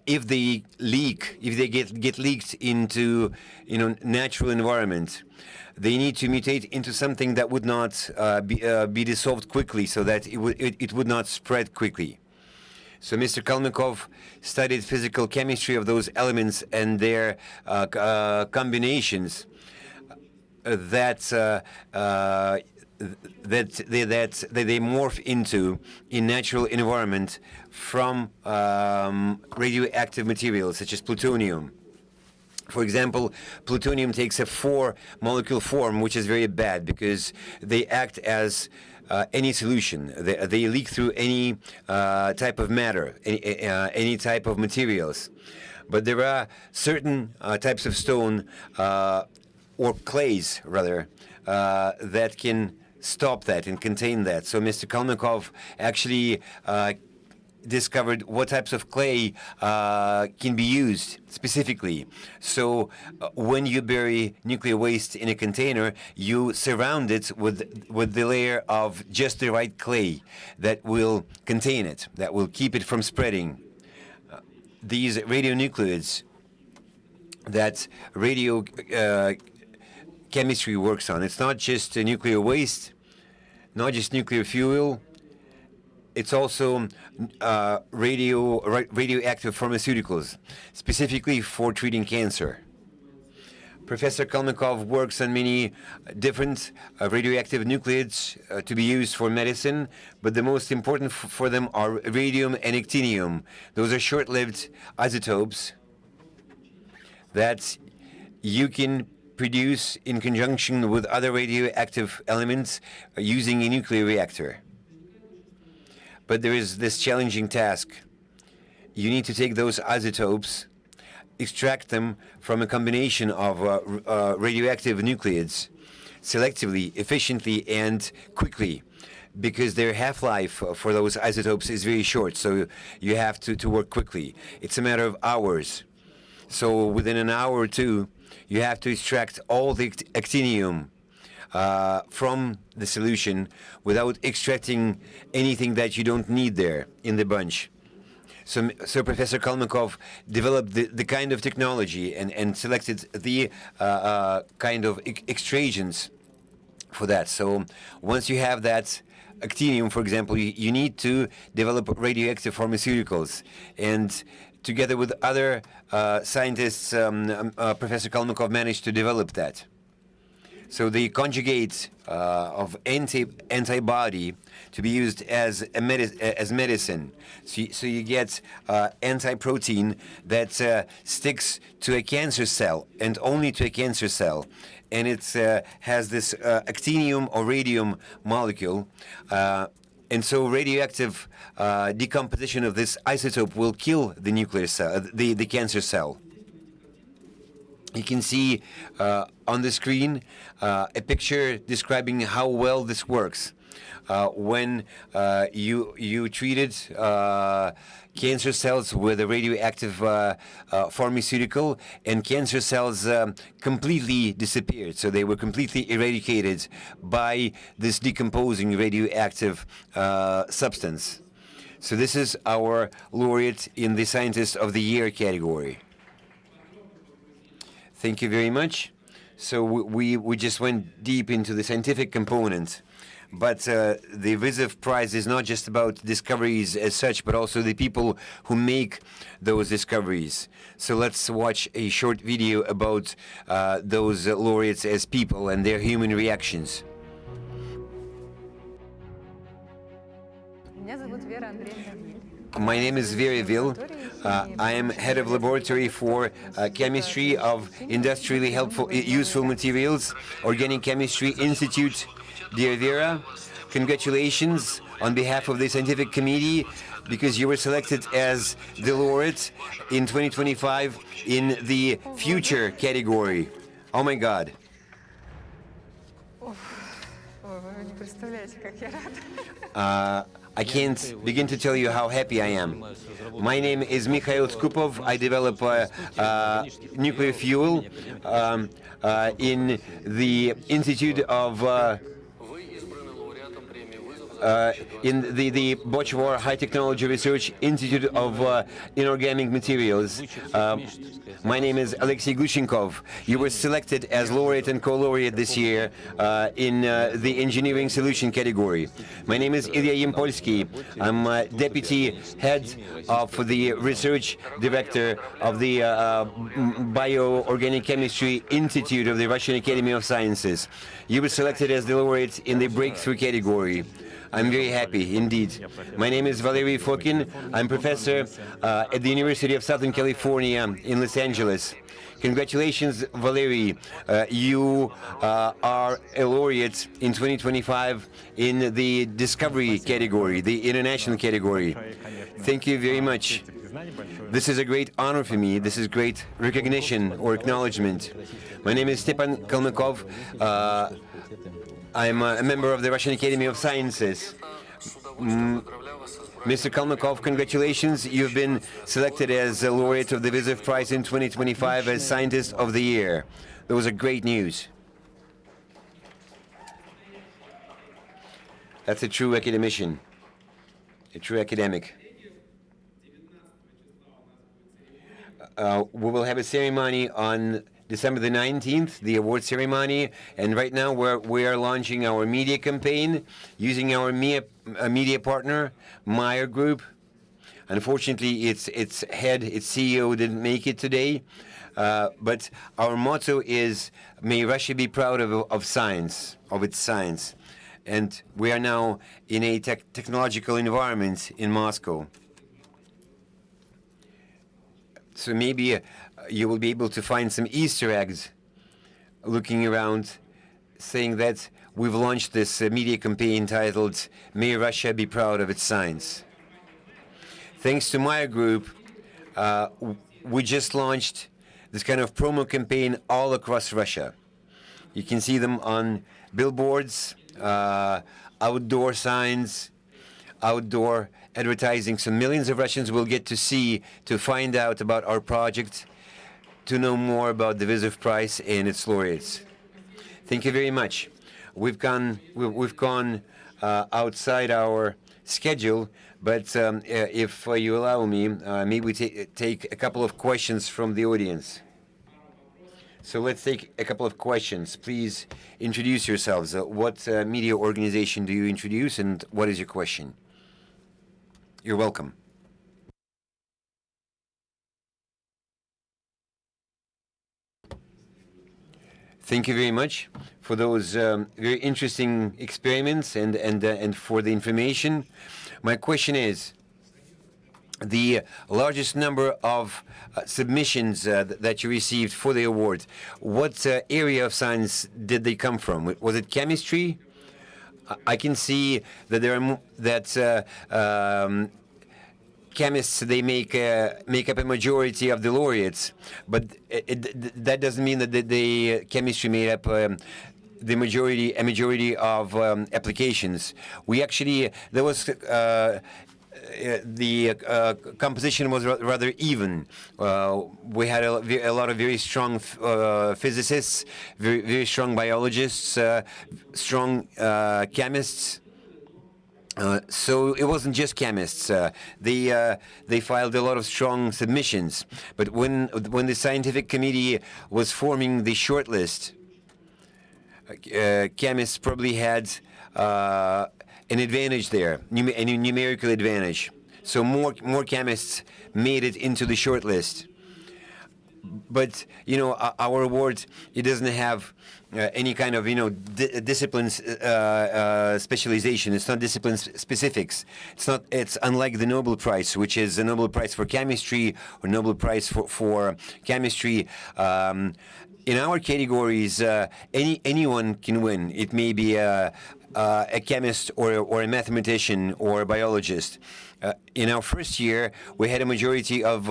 If they leak, if they get leaked into natural environment, they need to mutate into something that would not be dissolved quickly, so that it would not spread quickly. So Mr. Kalmykov studied physical chemistry of those elements and their combinations that they morph into in natural environment from radioactive materials such as plutonium. For example, plutonium takes a 4-molecule form, which is very bad because they act as any solution. They leak through any type of matter, any type of materials. But there are certain types of stone, or clays rather, that can stop that and contain that. So Mr. Kalmykov actually discovered what types of clay can be used specifically. So when you bury nuclear waste in a container, you surround it with the layer of just the right clay that will contain it, that will keep it from spreading. These radionuclides that radio chemistry works on, it's not just nuclear waste, not just nuclear fuel, it's also radioactive pharmaceuticals, specifically for treating cancer. Professor Kalmykov works on many different radioactive nuclides to be used for medicine, but the most important for them are radium and actinium. Those are short-lived isotopes that you can produce in conjunction with other radioactive elements using a nuclear reactor. But there is this challenging task. You need to take those isotopes, extract them from a combination of radioactive nuclides selectively, efficiently, and quickly, because their half-life for those isotopes is very short, so you have to work quickly. It's a matter of hours. So within an hour or two, you have to extract all the actinium from the solution without extracting anything that you don't need there in the bunch. So Professor Kalmykov developed the kind of technology and selected the kind of extrusions for that. So once you have that actinium, for example, you need to develop radioactive pharmaceuticals. And together with other scientists, Professor Kalmykov managed to develop that. So the conjugate of antibody to be used as medicine. So you get anti-protein that sticks to a cancer cell and only to a cancer cell. And it has this actinium or radium molecule. And so radioactive decomposition of this isotope will kill the nuclear cell, the cancer cell. You can see on the screen a picture describing how well this works. When you treated cancer cells with a radioactive pharmaceutical, and cancer cells completely disappeared. So they were completely eradicated by this decomposing radioactive substance. So this is our laureate in the Scientist of the Year category. Thank you very much. So we just went deep into the scientific component. But the VYZOV Prize is not just about discoveries as such, but also the people who make those discoveries. So let's watch a short video about those laureates as people and their human reactions. My name is VYZOV. I am head of laboratory for chemistry of industrially useful materials, Organic Chemistry Institute. Dear Vera, congratulations on behalf of the scientific committee, because you were selected as the laureate in 2025 in the future category. Oh my God. I can't begin to tell you how happy I am. My name is Mikhail Skupov. I develop nuclear fuel in the Institute of in the Bochvor High Technology Research Institute of Inorganic Materials. My name is Alexei Glushenkov. You were selected as laureate and co-laureate this year in the engineering solution category. My name is Ilya Yimpolsky. I'm deputy head of the research director of the Bioorganic Chemistry Institute of the Russian Academy of Sciences. You were selected as the laureate in the breakthrough category. I'm very happy, indeed. My name is Valery Fokin. I'm professor at the University of Southern California in Los Angeles. Congratulations, Valery. You are a laureate in 2025 in the discovery category, the international category. Thank you very much. This is a great honor for me. This is great recognition or acknowledgement. My name is Stepan Kalmykov. I'm a member of the Russian Academy of Sciences. Mr. Kalmykov, congratulations. You've been selected as a laureate of the VYZOV Prize in 2025 as Scientist of the Year. Those are great news. That's a true academician, a true academic. We will have a ceremony on December the 19th, the award ceremony, and right now we are launching our media campaign using our media partner, Meyer Group. Unfortunately, its CEO didn't make it today, but our motto is, may Russia be proud of science, of its science. And we are now in a technological environment in Moscow. So maybe you will be able to find some Easter eggs looking around, saying that we've launched this media campaign titled, May Russia be proud of its science. Thanks to Meyer Group, we just launched this kind of promo campaign all across Russia. You can see them on billboards, outdoor signs, outdoor advertising. So millions of Russians will get to see, to find out about our project, to know more about the VYZOV Prize and its laureates. Thank you very much. We've gone outside our schedule, but if you allow me, maybe we take a couple of questions from the audience. So let's take a couple of questions. Please introduce yourselves. What media organization do you introduce, and what is your question? You're welcome. Thank you very much for those very interesting experiments and for the information. My question is, the largest number of submissions that you received for the award, what area of science did they come from? Was it chemistry? I can see that there are chemists, they make up a majority of the laureates, but that doesn't mean that the chemistry made up a majority of applications. We actually, there was the composition was rather even. We had a lot of very strong physicists, very strong biologists, strong chemists. So it wasn't just chemists. They filed a lot of strong submissions. But when the scientific committee was forming the shortlist, chemists probably had an advantage there, a numerical advantage. So more chemists made it into the shortlist. But our award, it doesn't have any kind of discipline specialization. It's not discipline specifics. It's unlike the Nobel Prize, which is a Nobel Prize for chemistry or Nobel Prize for chemistry. In our categories, anyone can win. It may be a chemist or a mathematician or a biologist. In our first year, we had a majority of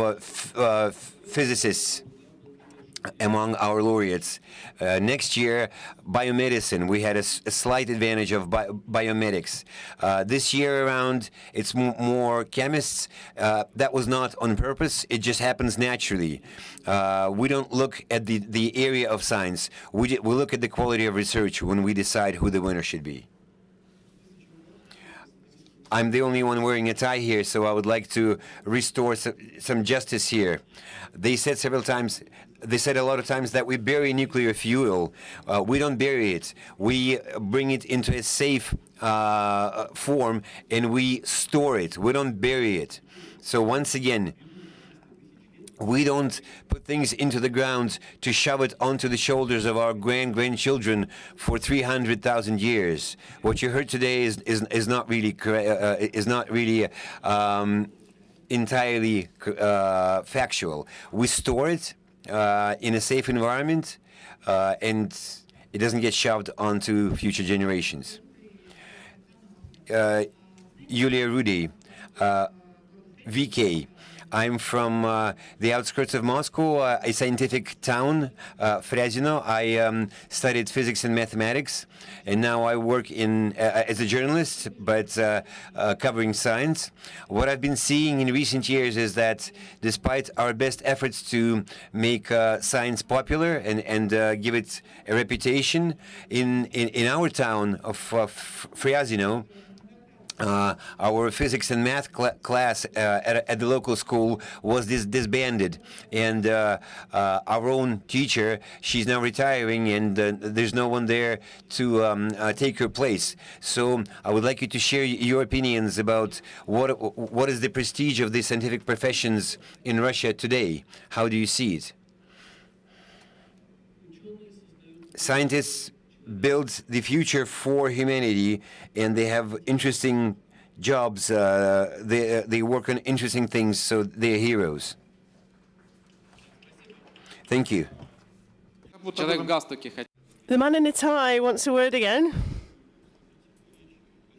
physicists among our laureates. Next year, biomedicine, we had a slight advantage of biomedics. This year around, it's more chemists. That was not on purpose. It just happens naturally. We don't look at the area of science. We look at the quality of research when we decide who the winner should be. I'm the only one wearing a tie here, so I would like to restore some justice here. They said a lot of times that we bury nuclear fuel. We don't bury it. We bring it into a safe form and we store it. We don't bury it. So once again, we don't put things into the ground to shove it onto the shoulders of our grandchildren for 300,000 years. What you heard today is not really entirely factual. We store it in a safe environment, and it doesn't get shoved onto future generations. Yulia Rudy, VK. I'm from the outskirts of Moscow, a scientific town, Fryazino. I studied physics and mathematics, and now I work as a journalist, but covering science. What I've been seeing in recent years is that despite our best efforts to make science popular and give it a reputation, in our town of Fryazino, our physics and math class at the local school was disbanded, and our own teacher, she's now retiring, and there's no one there to take her place. So I would like you to share your opinions about what is the prestige of the scientific professions in Russia today. How do you see it? Scientists build the future for humanity, and they have interesting jobs. They work on interesting things, so they're heroes. Thank you. The man in the tie wants a word again.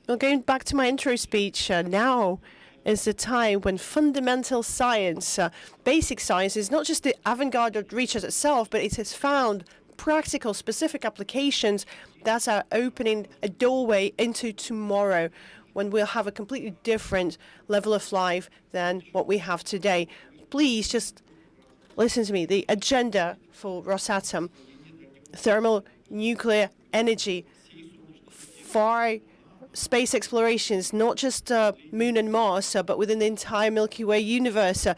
Well, going back to my intro speech, now is the time when fundamental science, basic science, is not just the avant-garde of research itself, but it has found practical, specific applications that are opening a doorway into tomorrow, when we'll have a completely different level of life than what we have today. Please just listen to me. The agenda for Rosatom: thermal, nuclear energy, far space explorations, not just Moon and Mars, but within the entire Milky Way universe.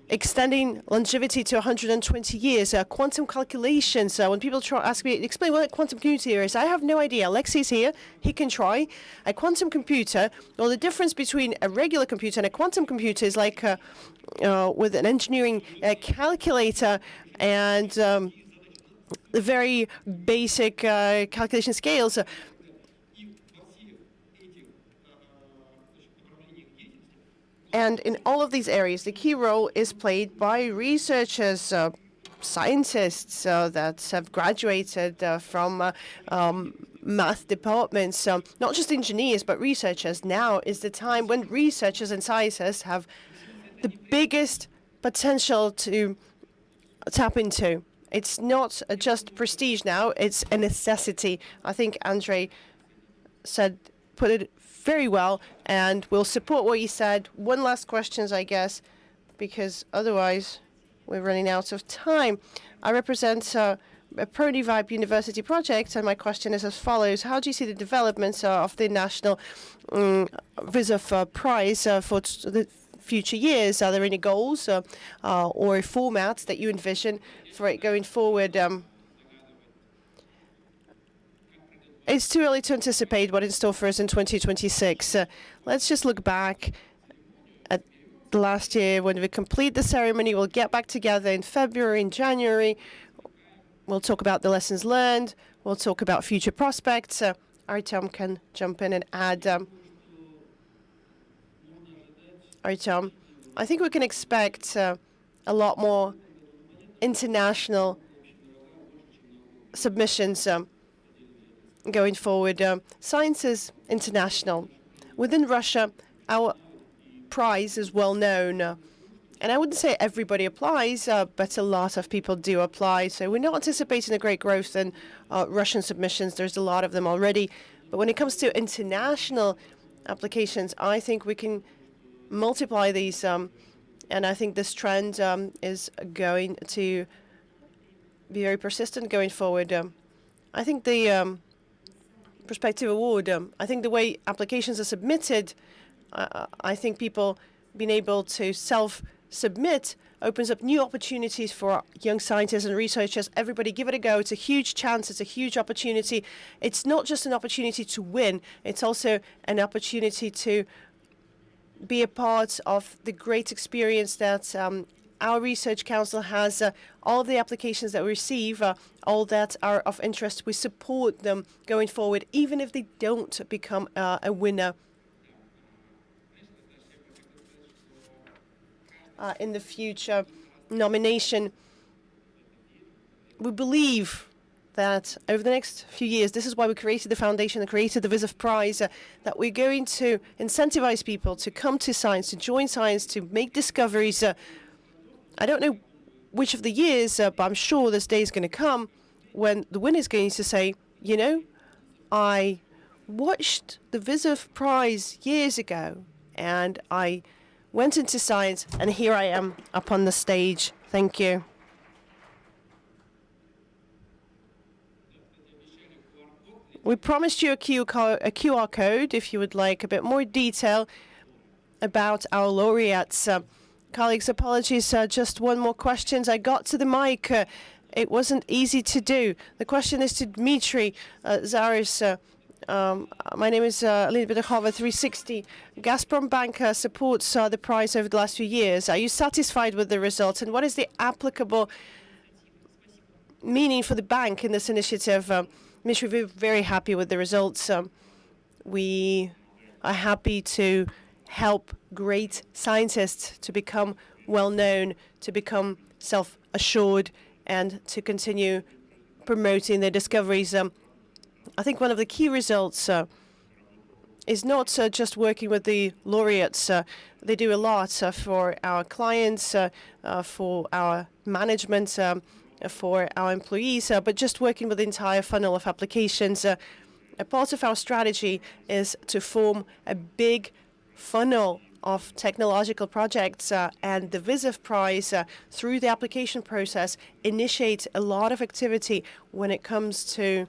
Extending longevity to 120 years, quantum calculations. When people ask me, explain what a quantum computer is, I have no idea. Alexei's here, he can try. A quantum computer, well, the difference between a regular computer and a quantum computer is like with an engineering calculator and the very basic calculation scales. And in all of these areas, the key role is played by researchers, scientists that have graduated from math departments, not just engineers, but researchers. Now is the time when researchers and scientists have the biggest potential to tap into. It's not just prestige now, it's a necessity. I think Andre put it very well, and we'll support what he said. One last question, I guess, because otherwise we're running out of time. I represent a ProDevibe University project, and my question is as follows. How do you see the developments of the National VYZOV Prize for the future years? Are there any goals or formats that you envision for it going forward? It's too early to anticipate what in store for us in 2026. Let's just look back at the last year. When we complete the ceremony, we'll get back together in February, in January. We'll talk about the lessons learned. We'll talk about future prospects. Artem can jump in and add. Artem, I think we can expect a lot more international submissions going forward. Science is international. Within Russia, our prize is well known. And I wouldn't say everybody applies, but a lot of people do apply. So we're not anticipating a great growth in Russian submissions. There's a lot of them already. But when it comes to international applications, I think we can multiply these. And I think this trend is going to be very persistent going forward. I think the prospective award, I think the way applications are submitted, I think people being able to self-submit opens up new opportunities for young scientists and researchers. Everybody give it a go. It's a huge chance. It's a huge opportunity. It's not just an opportunity to win. It's also an opportunity to be a part of the great experience that our research council has. All of the applications that we receive, all that are of interest, we support them going forward, even if they don't become a winner in the future nomination. We believe that over the next few years, this is why we created the foundation and created the VYZOV Prize, that we're going to incentivize people to come to science, to join science, to make discoveries. I don't know which of the years, but I'm sure this day is going to come when the winner is going to say, you know, I watched the VYZOV Prize years ago and I went into science and here I am up on the stage. Thank you. We promised you a QR code if you would like a bit more detail about our laureates. Colleagues, apologies, just one more question. I got to the mic. It wasn't easy to do. The question is to Dmitry Zaris. My name is Alina Bedachova, 360. Gazprom Bank supports the prize over the last few years. Are you satisfied with the results? And what is the applicable meaning for the bank in this initiative? Dmitry, we're very happy with the results. We are happy to help great scientists to become well-known, to become self-assured, and to continue promoting their discoveries. I think one of the key results is not just working with the laureates. They do a lot for our clients, for our management, for our employees, but just working with the entire funnel of applications. A part of our strategy is to form a big funnel of technological projects, and the VYZOV Prize, through the application process, initiates a lot of activity when it comes to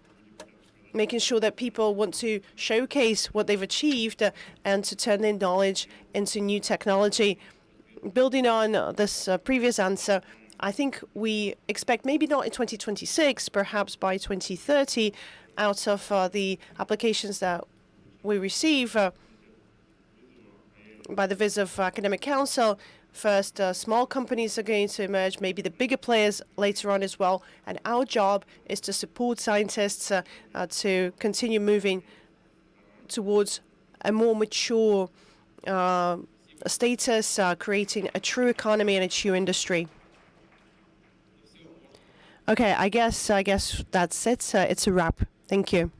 making sure that people want to showcase what they've achieved and to turn their knowledge into new technology. Building on this previous answer, I think we expect maybe not in 2026, perhaps by 2030, out of the applications that we receive by the VYZOV Academic Council, First, small companies are going to emerge, maybe the bigger players later on as well. And our job is to support scientists to continue moving towards a more mature status, creating a true economy and a true industry. Okay, I guess that's it. It's a wrap. Thank you.